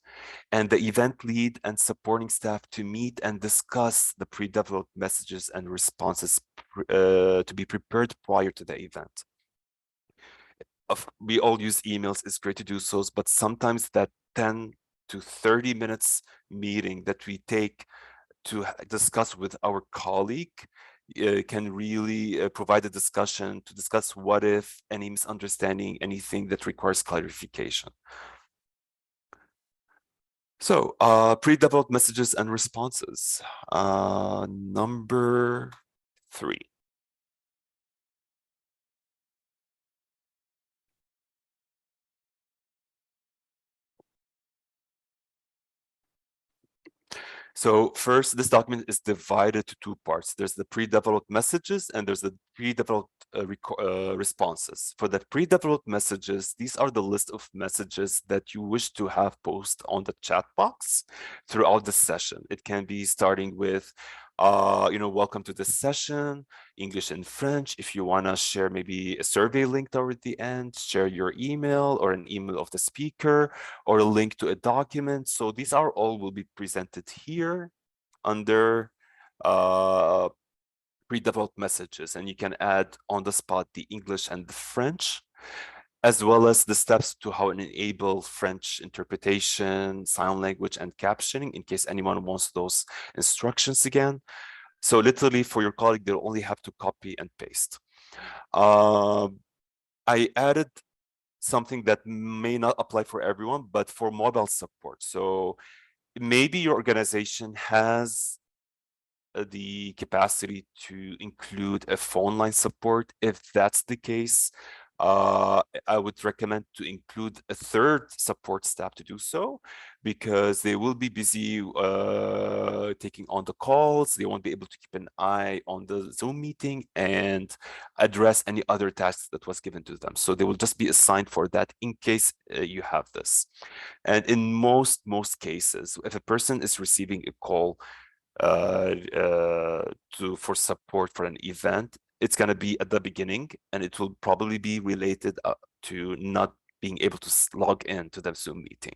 and the event lead and supporting staff to meet and discuss the pre-developed messages and responses to be prepared prior to the event. We all use emails, it's great to do so, but sometimes that 10 to 30 minutes meeting that we take to discuss with our colleague can really provide a discussion to discuss what if, any misunderstanding, anything that requires clarification. So pre-developed messages and responses. Number 3. So first, this document is divided to 2 parts. There's the pre-developed messages and there's the pre-developed responses. For the pre-developed messages, these are the list of messages that you wish to have post on the chat box throughout the session. It can be starting with, welcome to this session, English and French. If you want to share maybe a survey link toward the end, share your email or an email of the speaker or a link to a document. So these are all will be presented here under pre-developed messages, and you can add on the spot the English and the French, as well as the steps to how to enable French interpretation, sign language, and captioning in case anyone wants those instructions again. So literally for your colleague, they'll only have to copy and paste. I added something that may not apply for everyone, but for mobile support. So maybe your organization has the capacity to include a phone line support. If that's the case, I would recommend to include a third support staff to do so, because they will be busy taking on the calls. They won't be able to keep an eye on the Zoom meeting and address any other tasks that was given to them. So they will just be assigned for that in case you have this. And in most cases, if a person is receiving a call for support for an event, it's going to be at the beginning, and it will probably be related to not being able to log in to the Zoom meeting.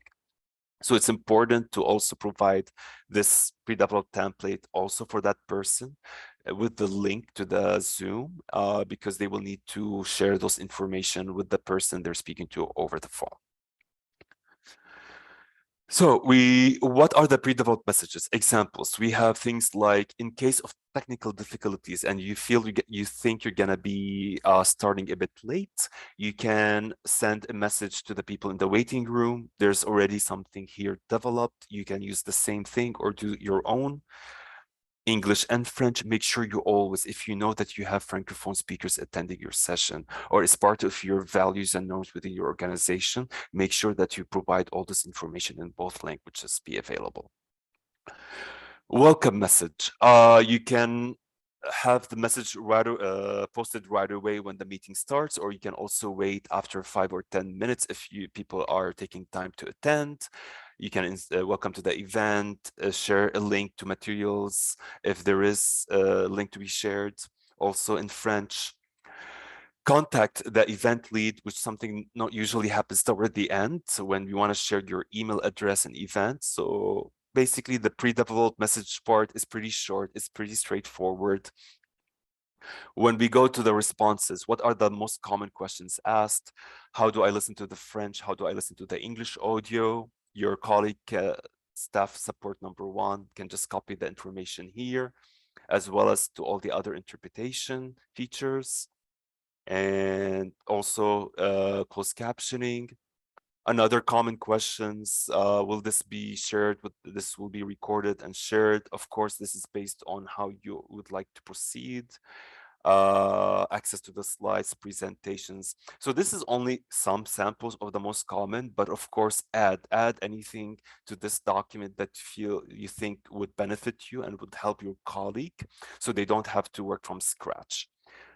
So it's important to also provide this pre-developed template also for that person with the link to the Zoom, because they will need to share those information with the person they're speaking to over the phone. So what are the pre-developed messages? Examples. We have things like, in case of technical difficulties and you feel you think you're gonna be starting a bit late, you can send a message to the people in the waiting room. There's already something here developed. You can use the same thing or do your own. English and French, make sure you always, if you know that you have Francophone speakers attending your session or as part of your values and norms within your organization, make sure that you provide all this information in both languages be available. Welcome message. You can have the message posted right away when the meeting starts, or you can also wait after 5 or 10 minutes if people are taking time to attend. You can welcome to the event, share a link to materials if there is a link to be shared, also in French. Contact the event lead, which something not usually happens toward the end. So when you want to share your email address and event. So basically the pre-developed message part is pretty short, it's pretty straightforward. When we go to the responses, what are the most common questions asked? How do I listen to the French? How do I listen to the English audio? Your colleague, staff support number 1 can just copy the information here, as well as to all the other interpretation features. And also closed captioning. Another common questions, will this be shared this will be recorded and shared? Of course, this is based on how you would like to proceed. Access to the slides, presentations. So this is only some samples of the most common, but of course add anything to this document that you think would benefit you and would help your colleague, so they don't have to work from scratch.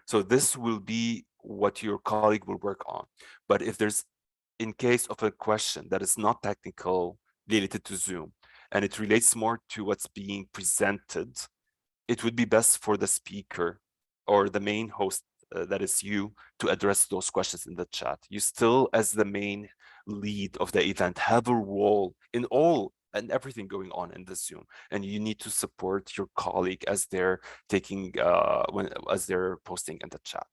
So this will be what your colleague will work on. But if there's, in case of a question that is not technical related to Zoom, and it relates more to what's being presented, it would be best for the speaker or the main host, that is you, to address those questions in the chat. You still, as the main lead of the event, have a role in all and everything going on in the Zoom, and you need to support your colleague as they're taking as they're posting in the chat.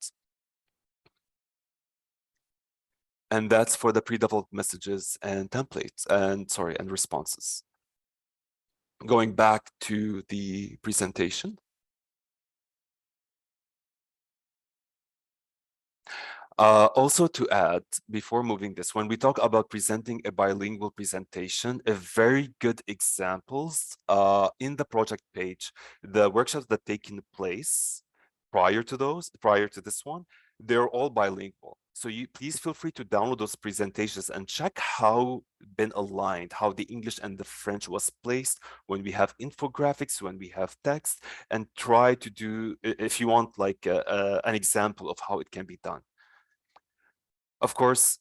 And that's for the pre-developed messages and templates and responses. Going back to the presentation. Also to add, before moving this, when we talk about presenting a bilingual presentation, a very good examples in the project page, the workshops that taken place prior to this one, they're all bilingual. So you please feel free to download those presentations and check how been aligned, how the English and the French was placed when we have infographics, when we have text, and try to do, if you want like an example of how it can be done. Of course,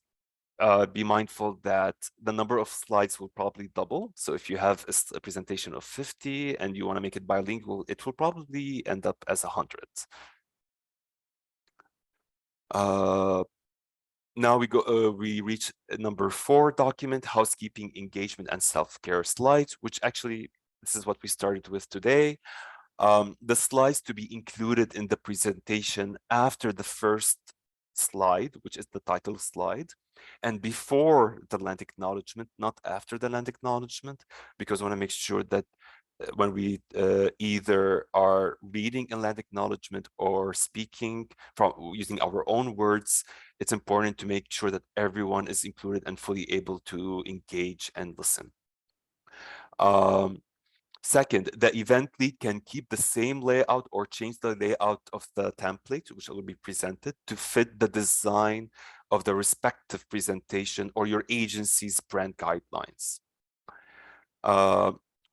be mindful that the number of slides will probably double. So if you have a presentation of 50 and you want to make it bilingual, it will probably end up as 100. Now we reach number 4 document, housekeeping, engagement, and self-care slides, which actually, this is what we started with today. The slides to be included in the presentation after the first slide, which is the title slide, and before the land acknowledgement, not after the land acknowledgement, because we want to make sure that when we either are reading a land acknowledgement or speaking from using our own words, it's important to make sure that everyone is included and fully able to engage and listen. Second, the event lead can keep the same layout or change the layout of the template, which will be presented, to fit the design of the respective presentation or your agency's brand guidelines.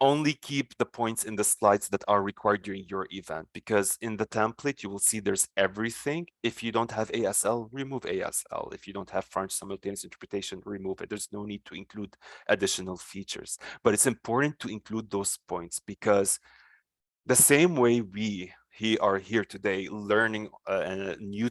Only keep the points in the slides that are required during your event, because in the template, you will see there's everything. If you don't have ASL, remove ASL. If you don't have French simultaneous interpretation, remove it. There's no need to include additional features, but it's important to include those points, because the same way we are here today learning new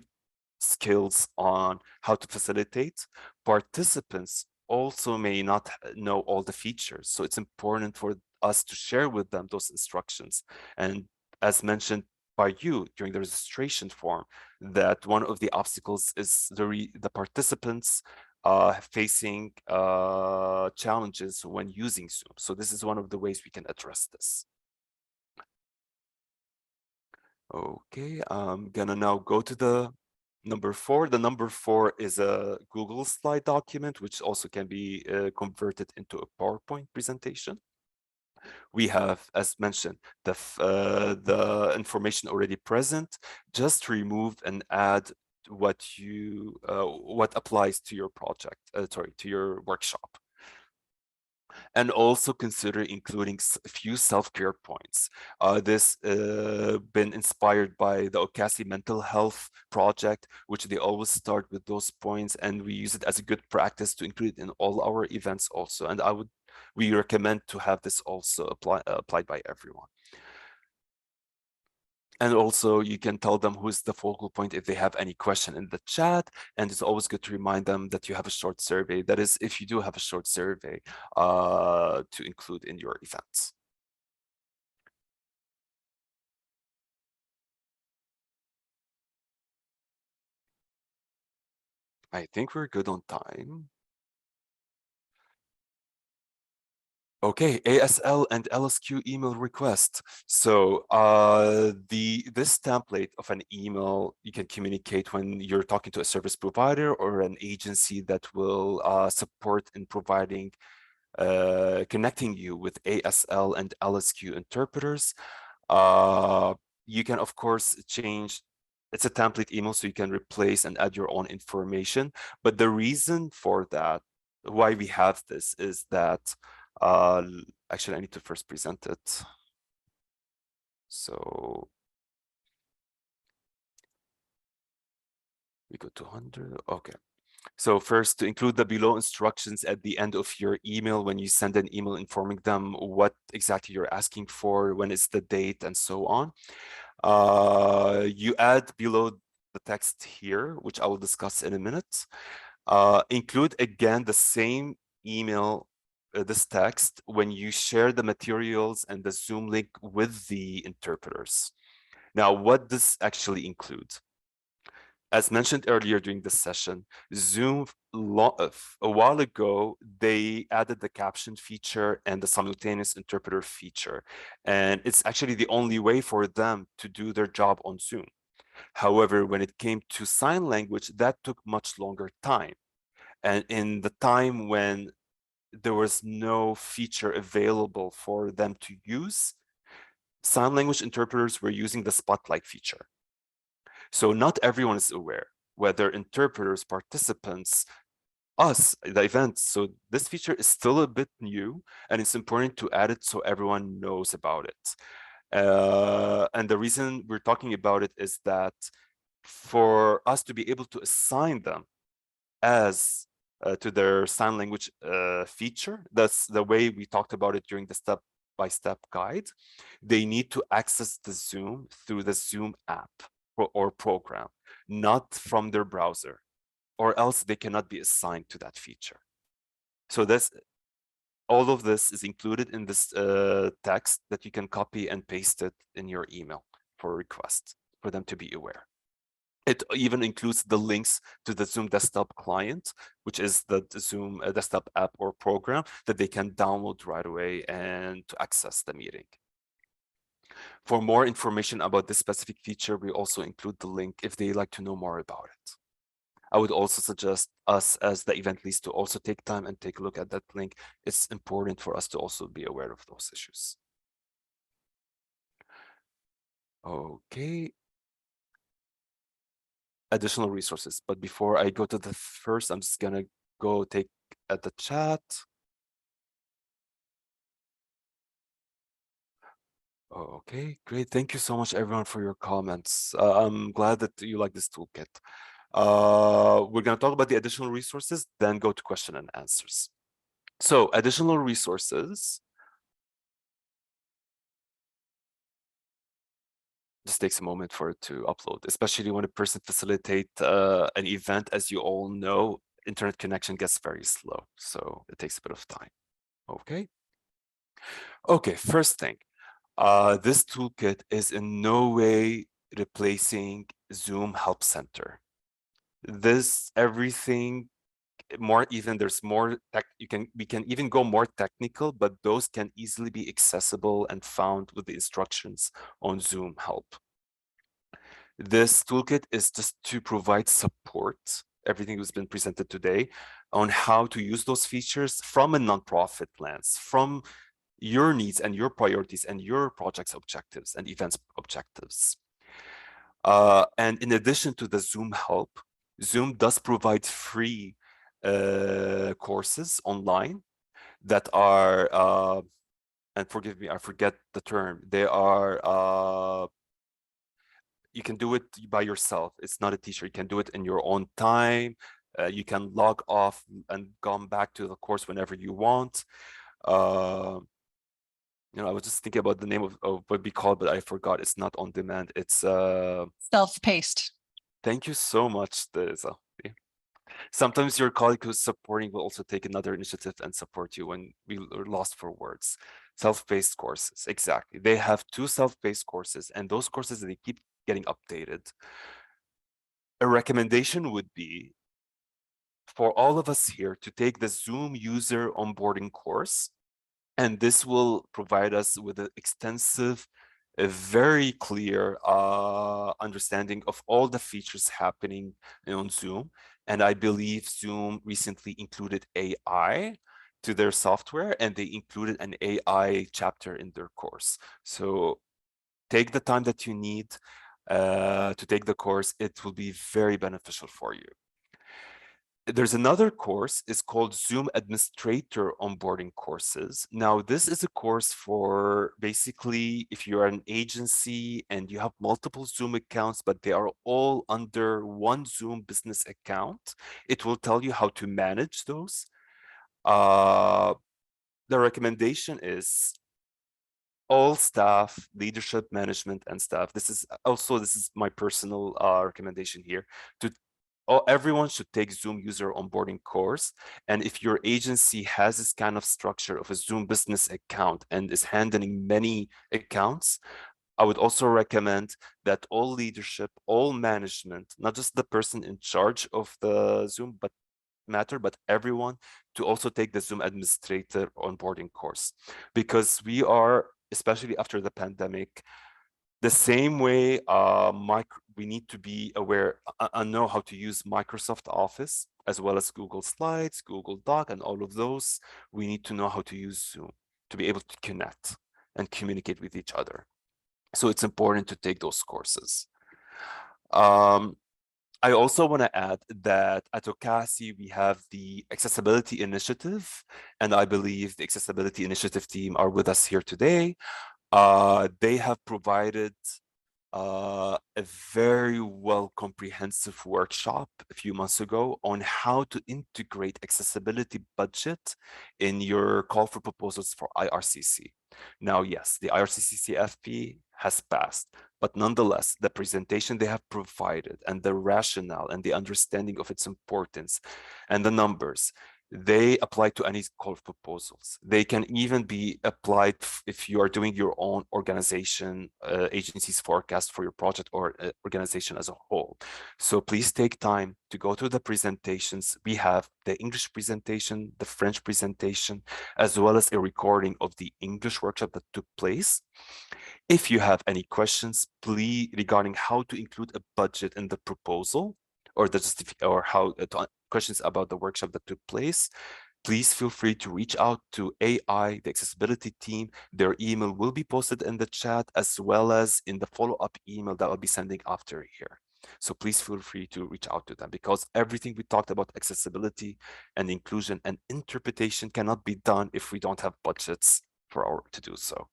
skills on how to facilitate, participants also may not know all the features. So it's important for us to share with them those instructions. And as mentioned by you during the registration form, that one of the obstacles is the participants facing challenges when using Zoom. So this is one of the ways we can address this. Okay, I'm gonna now go to the number 4. The number 4 is a Google slide document, which also can be converted into a PowerPoint presentation. We have, as mentioned, the information already present. Just remove and add what applies to your project, to your workshop. And also consider including a few self-care points. This been inspired by the OCASI mental health project, which they always start with those points, and we use it as a good practice to include it in all our events also. And we recommend to have this also applied by everyone. And also you can tell them who's the focal point if they have any question in the chat. And it's always good to remind them that you have a short survey. That is, if you do have a short survey to include in your events. I think we're good on time. Okay, ASL and LSQ email request. So this template of an email you can communicate when you're talking to a service provider or an agency that will support in providing connecting you with ASL and LSQ interpreters. You can, of course, change. It's a template email, so you can replace and add your own information. But the reason for that, why we have this, is that actually I need to first present it. So We go to 100. Okay. So first, to include the below instructions at the end of your email when you send an email informing them what exactly you're asking for, when is the date, and so on. You add below the text here, which I will discuss in a minute. Include again the same email, this text, when you share the materials and the Zoom link with the interpreters. Now, what does actually include? As mentioned earlier during this session, Zoom, a while ago, they added the caption feature and the simultaneous interpreter feature. And it's actually the only way for them to do their job on Zoom. However, when it came to sign language, that took much longer time. And in the time when there was no feature available for them to use, sign language interpreters were using the spotlight feature. So not everyone is aware, whether interpreters, participants, us, the event. So this feature is still a bit new, and it's important to add it so everyone knows about it. And the reason we're talking about it is that for us to be able to assign them as to their sign language feature, that's the way we talked about it during the step-by-step guide, they need to access the Zoom through the Zoom app or program, not from their browser, or else they cannot be assigned to that feature. So all of this is included in this text that you can copy and paste it in your email for a request for them to be aware. It even includes the links to the Zoom desktop client, which is the Zoom desktop app or program that they can download right away and to access the meeting. For more information about this specific feature, we also include the link if they like to know more about it. I would also suggest us as the event leads to also take time and take a look at that link. It's important for us to also be aware of those issues. Okay. Additional resources. But before I go to the first, I'm just gonna go take at the chat. Okay, great. Thank you so much, everyone, for your comments. I'm glad that you like this toolkit. We're going to talk about the additional resources, then go to question and answers. So additional resources. Just takes a moment for it to upload, especially when a person facilitates an event. As you all know, internet connection gets very slow, so it takes a bit of time. Okay. Okay, first thing. This toolkit is in no way replacing Zoom Help Center. Everything more even, there's more we can even go more technical, but those can easily be accessible and found with the instructions on Zoom Help. This toolkit is just to provide support, everything that's been presented today, on how to use those features from a nonprofit lens, from your needs and your priorities and your project's objectives and events objectives. And in addition to the Zoom Help, Zoom does provide free courses online that are, and forgive me, I forget the term, they are, you can do it by yourself. It's not a teacher. You can do it in your own time. You can log off and come back to the course whenever you want. I was just thinking about the name of what we call it, but I forgot. It's not on demand. It's
Self-paced.
Thank you so much, Teresa. Sometimes your colleague who's supporting will also take another initiative and support you when we are lost for words. Self-paced courses, exactly. They have 2 self-paced courses, and those courses, they keep getting updated. A recommendation would be for all of us here to take the Zoom user onboarding course, and this will provide us with an extensive, a very clear understanding of all the features happening on Zoom. And I believe Zoom recently included AI to their software, and they included an AI chapter in their course. So take the time that you need to take the course. It will be very beneficial for you. There's another course, it's called Zoom Administrator Onboarding Courses. Now, this is a course for basically if you're an agency and you have multiple Zoom accounts, but they are all under one Zoom business account. It will tell you how to manage those. The recommendation is all staff, leadership, management, and staff. This is my personal recommendation here. Everyone should take Zoom user onboarding course. And if your agency has this kind of structure of a Zoom business account and is handling many accounts, I would also recommend that all leadership, all management, not just the person in charge of the Zoom, but everyone to also take the Zoom administrator onboarding course, because we are, especially after the pandemic, the same way we need to be aware and know how to use Microsoft Office as well as Google Slides, Google Doc, and all of those. We need to know how to use Zoom to be able to connect and communicate with each other. So it's important to take those courses. I also want to add that at OCASI, we have the Accessibility Initiative, and I believe the Accessibility Initiative team are with us here today. They have provided a very well comprehensive workshop a few months ago on how to integrate accessibility budget in your call for proposals for IRCC. Now, yes, the IRCC CFP has passed, but nonetheless, the presentation they have provided and the rationale and the understanding of its importance and the numbers, they apply to any call for proposals. They can even be applied if you are doing your own organization, agency's forecast for your project or organization as a whole. So please take time to go to the presentations. We have the English presentation, the French presentation, as well as a recording of the English workshop that took place. If you have any questions, please, regarding how to include a budget in the proposal, or questions about the workshop that took place, please feel free to reach out to AI, the accessibility team. Their email will be posted in the chat as well as in the follow-up email that I'll be sending after here. So please feel free to reach out to them, because everything we talked about accessibility and inclusion and interpretation cannot be done if we don't have budgets to do so.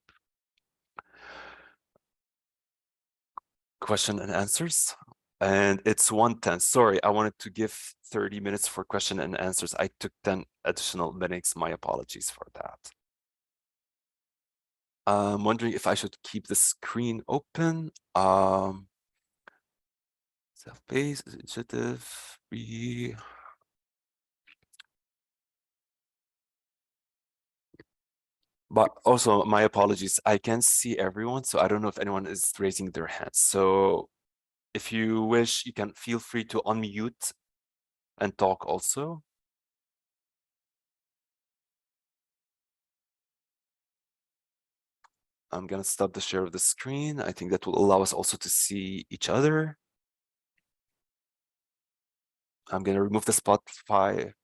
Question and answers. And it's 1:10. Sorry, I wanted to give 30 minutes for question and answers. I took 10 additional minutes. My apologies for that. I'm wondering if I should keep the screen open. Self-paced initiative. But also, my apologies. I can't see everyone, so I don't know if anyone is raising their hands. So if you wish, you can feel free to unmute and talk also. I'm going to stop the share of the screen. I think that will allow us also to see each other. I'm going to remove the Spotify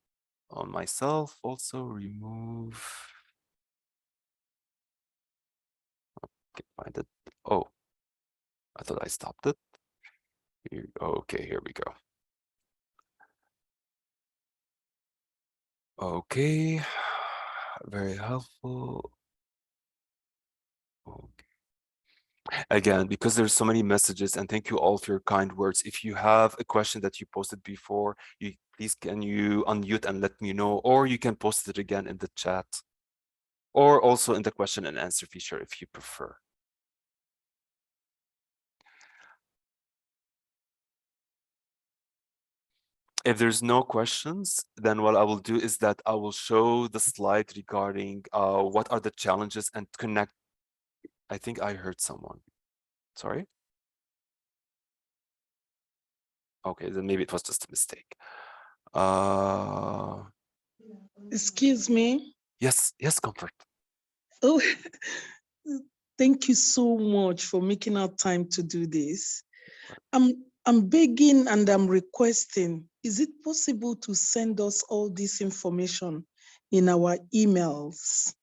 on myself. Also remove. Okay, find it. Oh, I thought I stopped it. Here, okay, here we go. Okay, very helpful. Okay. Again, because there's so many messages, and thank you all for your kind words. If you have a question that you posted before, can you unmute and let me know, or you can post it again in the chat, or also in the question and answer feature if you prefer. If there's no questions, then what I will do is that I will show the slide regarding what are the challenges and connect. I think I heard someone. Sorry. Okay, then maybe it was just a mistake.
Excuse me.
Yes, Comfort.
Oh, thank you so much for making out time to do this. I'm begging and I'm requesting, is it possible to send us all this information in our emails?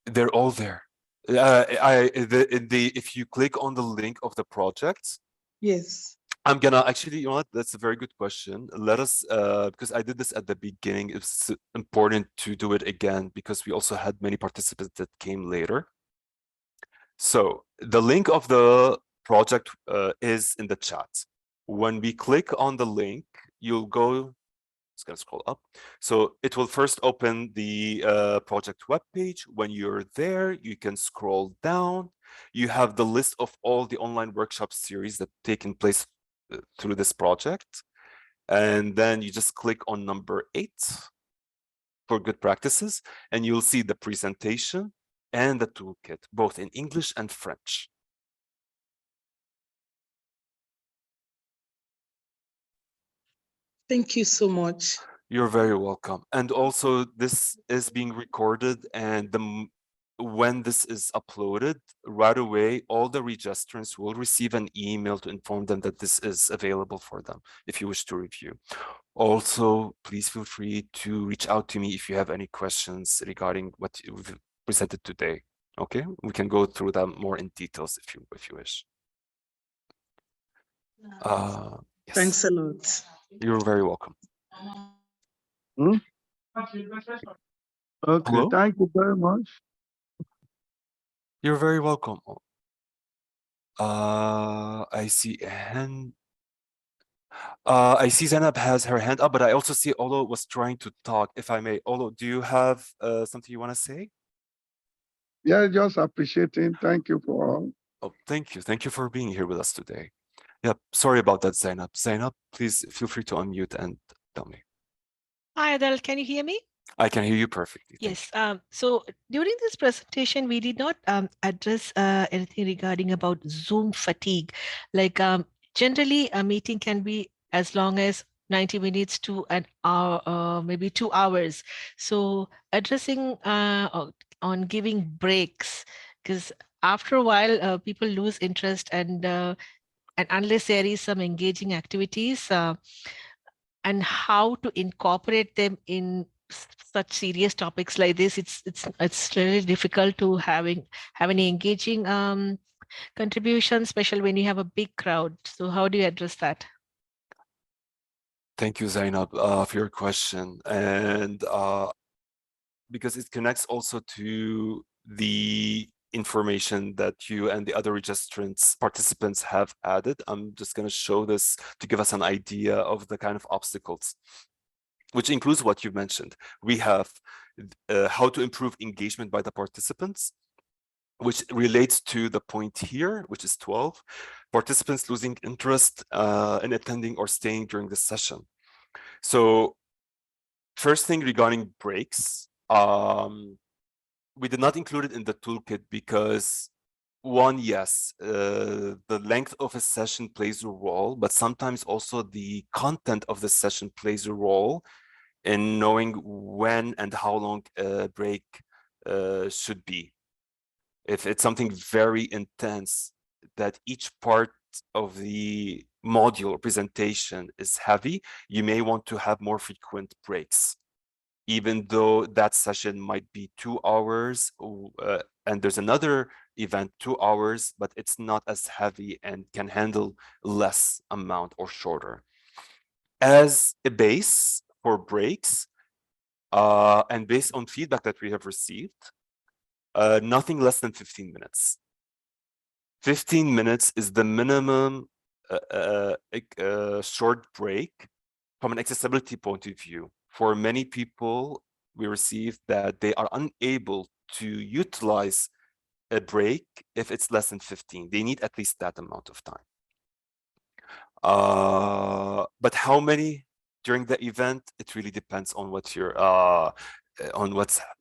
They're all there. If you click on the link of the project,
Yes.
I'm gonna actually, you know what? That's a very good question. Let us, because I did this at the beginning. It's important to do it again because we also had many participants that came later. So the link of the project is in the chat. When we click on the link, you'll go. It's gonna scroll up. So it will first open the project webpage. When you're there, you can scroll down. You have the list of all the online workshop series that taken place through this project. And then you just click on number 8 for good practices, and you'll see the presentation and the toolkit, both in English and French.
Thank you so much.
You're very welcome. And also, this is being recorded, and when this is uploaded, right away, all the registrants will receive an email to inform them that this is available for them if you wish to review. Also, please feel free to reach out to me if you have any questions regarding what we've presented today. Okay, we can go through them more in details if you wish. Yes.
Thanks a lot.
You're very welcome.
Okay,
Hello?
thank you very much.
You're very welcome. I see a hand. I see Zainab has her hand up, but I also see Olo was trying to talk, if I may. Olo, do you have something you want to say?
Yeah, just appreciating. Thank you for all.
Oh, thank you. Thank you for being here with us today. Yeah, sorry about that, Zainab. Zainab, please feel free to unmute and tell me.
Hi, Adel, can you hear me?
I can hear you perfectly.
Yes. So during this presentation, we did not address anything regarding about Zoom fatigue. Like generally, a meeting can be as long as 90 minutes to an hour, maybe 2 hours. So addressing on giving breaks, because after a while, people lose interest, and unless there is some engaging activities, and how to incorporate them in such serious topics like this, it's really difficult to have any engaging contribution, especially when you have a big crowd. So how do you address that?
Thank you, Zainab, for your question. And because it connects also to the information that you and the other registrants participants have added. I'm just going to show this to give us an idea of the kind of obstacles, which includes what you mentioned. We have how to improve engagement by the participants, which relates to the point here, which is 12, participants losing interest in attending or staying during the session. So first thing regarding breaks, we did not include it in the toolkit because one, yes, the length of a session plays a role, but sometimes also the content of the session plays a role in knowing when and how long a break should be. If it's something very intense that each part of the module or presentation is heavy, you may want to have more frequent breaks, even though that session might be 2 hours and there's another event 2 hours, but it's not as heavy and can handle less amount or shorter. As a base for breaks, and based on feedback that we have received, nothing less than 15 minutes. 15 minutes is the minimum short break from an accessibility point of view. For many people, we receive that they are unable to utilize a break if it's less than 15. They need at least that amount of time. But how many during the event? It really depends on what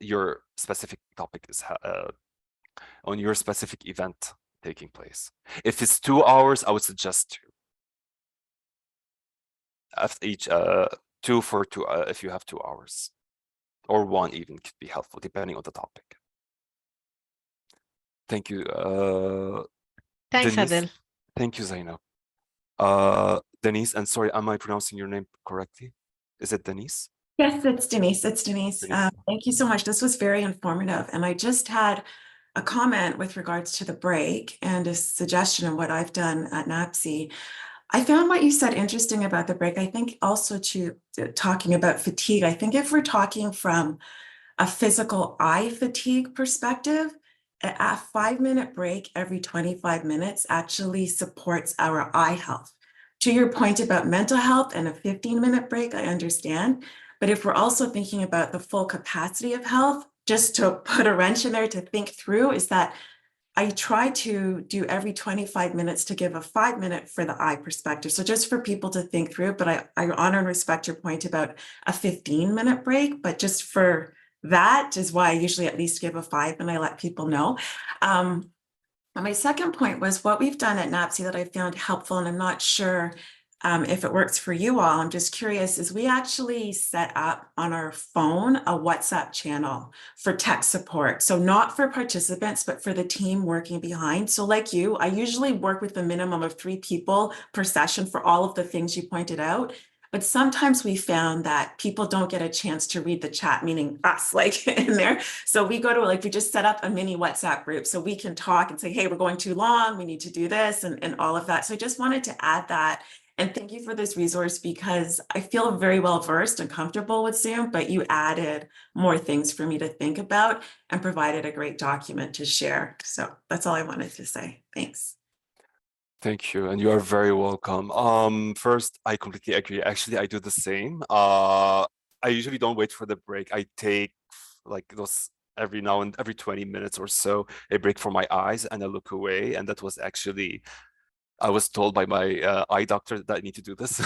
your specific topic is, on your specific event taking place. If it's 2 hours, I would suggest 2. After each 2 for 2 if you have 2 hours, or 1 even could be helpful depending on the topic. Thank you.
Thanks,
Denise.
Adel.
Thank you, Zainab. Denise, and sorry, am I pronouncing your name correctly? Is it Denise?
Yes, it's Denise. It's Denise.
Denise.
Thank you so much. This was very informative. And I just had a comment with regards to the break and a suggestion of what I've done at NAPSI. I found what you said interesting about the break. I think also talking about fatigue, I think if we're talking from a physical eye fatigue perspective, a 5-minute break every 25 minutes actually supports our eye health. To your point about mental health and a 15-minute break, I understand. But if we're also thinking about the full capacity of health, just to put a wrench in there to think through, is that I try to do every 25 minutes to give a 5-minute for the eye perspective. So just for people to think through, but I honor and respect your point about a 15-minute break, but just for that is why I usually at least give a 5 and I let people know. And my second point was what we've done at NAPSI that I found helpful, and I'm not sure if it works for you all, I'm just curious, is we actually set up on our phone a WhatsApp channel for tech support. So not for participants, but for the team working behind. So like you, I usually work with a minimum of 3 people per session for all of the things you pointed out. But sometimes we found that people don't get a chance to read the chat, meaning us, like in there. So we go to, like, we just set up a mini WhatsApp group so we can talk and say, hey, we're going too long, we need to do this and all of that. So I just wanted to add that. And thank you for this resource because I feel very well versed and comfortable with Zoom, but you added more things for me to think about and provided a great document to share. So that's all I wanted to say. Thanks.
Thank you, and you are very welcome. First, I completely agree. Actually, I do the same. I usually don't wait for the break. I take like those every now and every 20 minutes or so, a break for my eyes, and I look away. And that was actually, I was told by my eye doctor that I need to do this.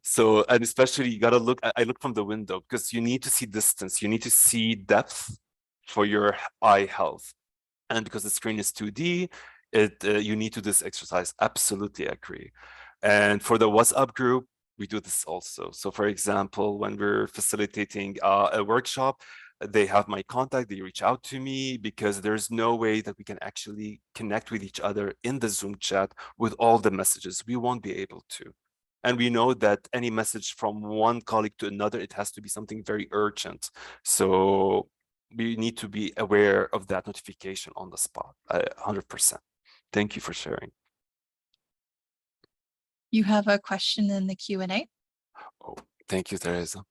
So, and especially you gotta look, I look from the window because you need to see distance, you need to see depth for your eye health. And because the screen is 2D, you need to do this exercise. Absolutely agree. And for the WhatsApp group, we do this also. So for example, when we're facilitating a workshop, they have my contact, they reach out to me because there's no way that we can actually connect with each other in the Zoom chat with all the messages. We won't be able to. And we know that any message from one colleague to another, it has to be something very urgent. So we need to be aware of that notification on the spot, 100%. Thank you for sharing.
You have a question in the Q&A.
Oh, thank you, Teresa.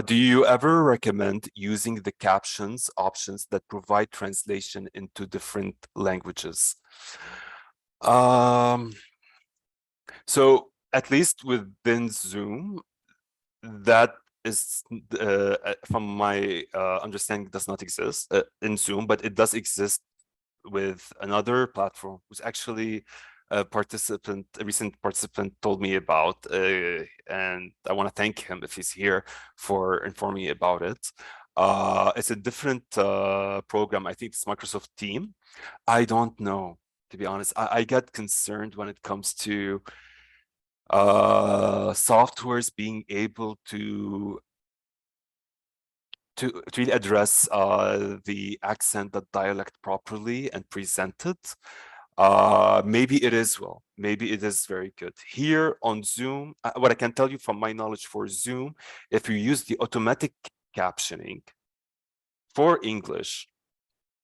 Do you ever recommend using the captions options that provide translation into different languages? So at least within Zoom, that is, from my understanding, does not exist in Zoom, but it does exist with another platform, who's actually a recent participant told me about, and I want to thank him if he's here for informing me about it. It's a different program. I think it's Microsoft Teams. I don't know, to be honest. I get concerned when it comes to softwares being able to really address the accent, the dialect properly and present it. Maybe it is well, maybe it is very good. Here on Zoom, what I can tell you from my knowledge for Zoom, if you use the automatic captioning for English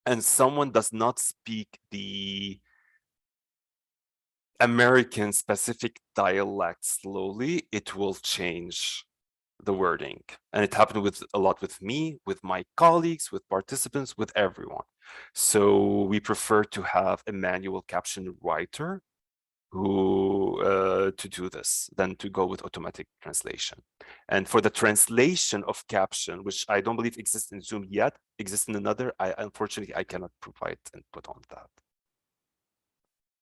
and someone does not speak the American specific dialect slowly, it will change the wording. And it happened a lot with me, with my colleagues, with participants, with everyone. So we prefer to have a manual caption writer who to do this than to go with automatic translation. And for the translation of caption, which I don't believe exists in Zoom yet, exists in another, unfortunately I cannot provide input on that.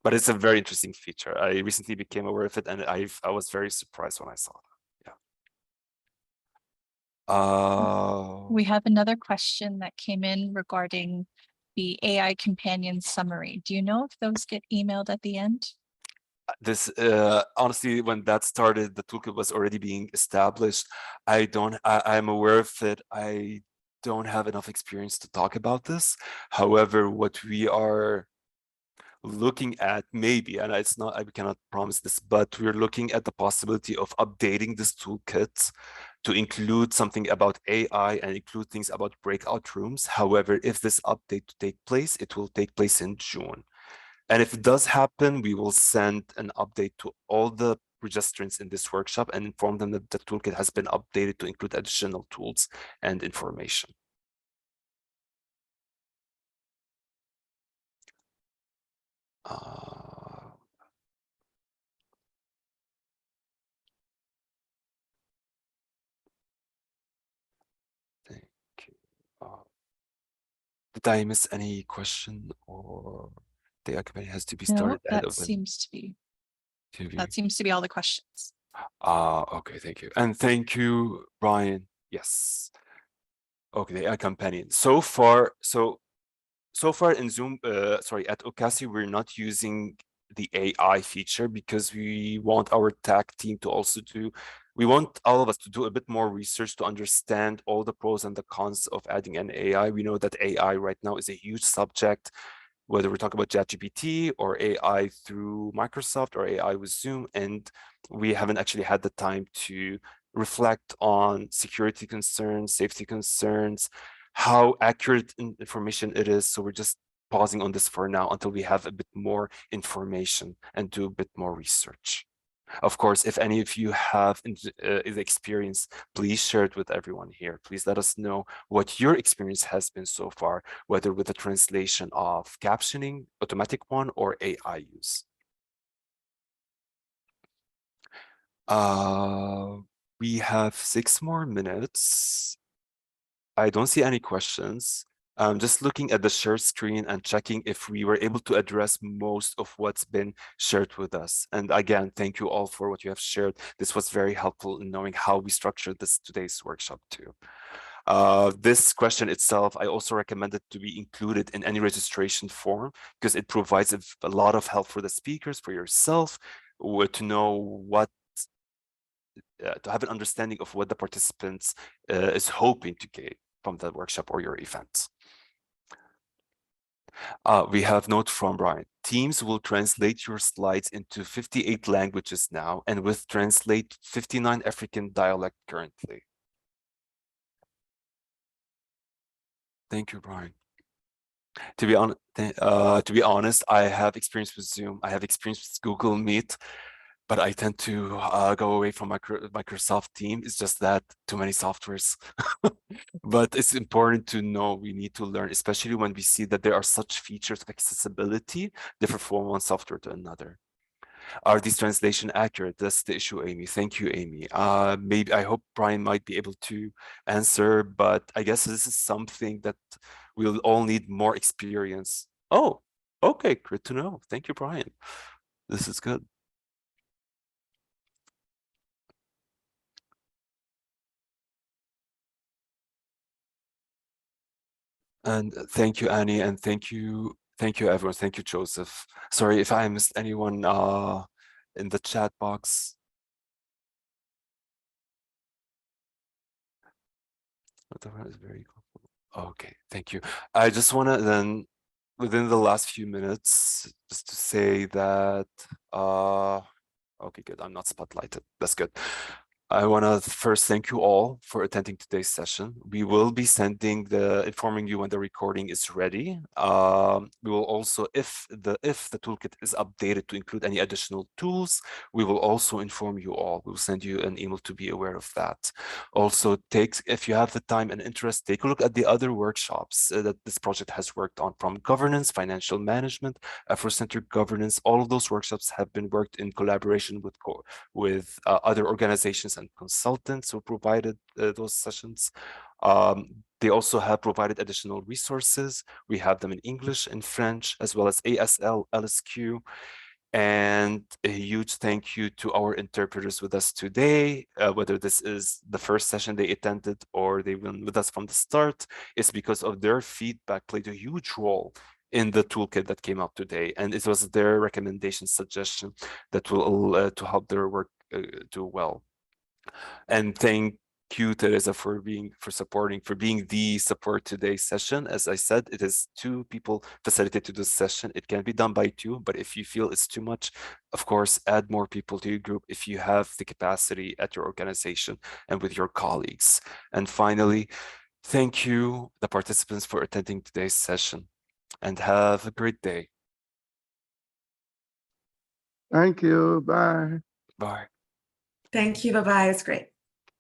But it's a very interesting feature. I recently became aware of it, and I was very surprised when I saw that. Yeah.
We have another question that came in regarding the AI companion summary. Do you know if those get emailed at the end?
This honestly, when that started, the toolkit was already being established. I'm aware of it. I don't have enough experience to talk about this. However, what we are looking at, maybe, and it's not, I cannot promise this, but we're looking at the possibility of updating this toolkit to include something about AI and include things about breakout rooms. However, if this update to take place, it will take place in June. And if it does happen, we will send an update to all the registrants in this workshop and inform them that the toolkit has been updated to include additional tools and information. Thank you. Did I miss any question, or the activity has to be started
No,
ahead
that
of the
seems to be
TV?
that seems to be all the questions.
Okay, thank you. And thank you, Brian. Yes. Okay, the AI companion. So far in Zoom, sorry, at OCASI, we're not using the AI feature because we want our tech team to also we want all of us to do a bit more research to understand all the pros and the cons of adding an AI. We know that AI right now is a huge subject, whether we're talking about ChatGPT or AI through Microsoft or AI with Zoom, and we haven't actually had the time to reflect on security concerns, safety concerns, how accurate information it is. So we're just pausing on this for now until we have a bit more information and do a bit more research. Of course, if any of you have experience, please share it with everyone here. Please let us know what your experience has been so far, whether with the translation of captioning, automatic one, or AI use. We have 6 more minutes. I don't see any questions. I'm just looking at the share screen and checking if we were able to address most of what's been shared with us. And again, thank you all for what you have shared. This was very helpful in knowing how we structured today's workshop too. This question itself, I also recommend it to be included in any registration form because it provides a lot of help for the speakers, for yourself, to know what to have an understanding of what the participants is hoping to gain from the workshop or your event. We have note from Brian. Teams will translate your slides into 58 languages now, and with translate 59 African dialect currently. Thank you, Brian. To be honest, I have experience with Zoom. I have experience with Google Meet, but I tend to go away from Microsoft Teams. It's just that too many softwares. But it's important to know, we need to learn, especially when we see that there are such features of accessibility differ from one software to another. Are these translation accurate? That's the issue, Amy. Thank you, Amy. Maybe I hope Brian might be able to answer, but I guess this is something that we'll all need more experience. Oh, okay, good to know. Thank you, Brian. This is good. And thank you, Annie, and thank you, everyone. Thank you, Joseph. Sorry if I missed anyone in the chat box. Is very cool. Okay, thank you. I just want to then, within the last few minutes, just to say that, okay, good. I'm not spotlighted. That's good. I want to first thank you all for attending today's session. We will be informing you when the recording is ready. We will also, if the toolkit is updated to include any additional tools, we will also inform you all. We will send you an email to be aware of that. Also, if you have the time and interest, take a look at the other workshops that this project has worked on, from governance, financial management, Afro-centered governance. All of those workshops have been worked in collaboration with other organizations and consultants who provided those sessions. They also have provided additional resources. We have them in English and French, as well as ASL, LSQ. And a huge thank you to our interpreters with us today, whether this is the first session they attended or they've been with us from the start. It's because of their feedback played a huge role in the toolkit that came out today. And it was their recommendation, suggestion that will to help their work do well. And you, Teresa, for supporting, for being the support today's session. As I said, it is 2 people facilitate to this session. It can be done by 2, but if you feel it's too much, of course, add more people to your group if you have the capacity at your organization and with your colleagues. And finally, thank you, the participants, for attending today's session, and have a great day.
Thank you. Bye.
Bye.
Thank you. Bye-bye. It's great.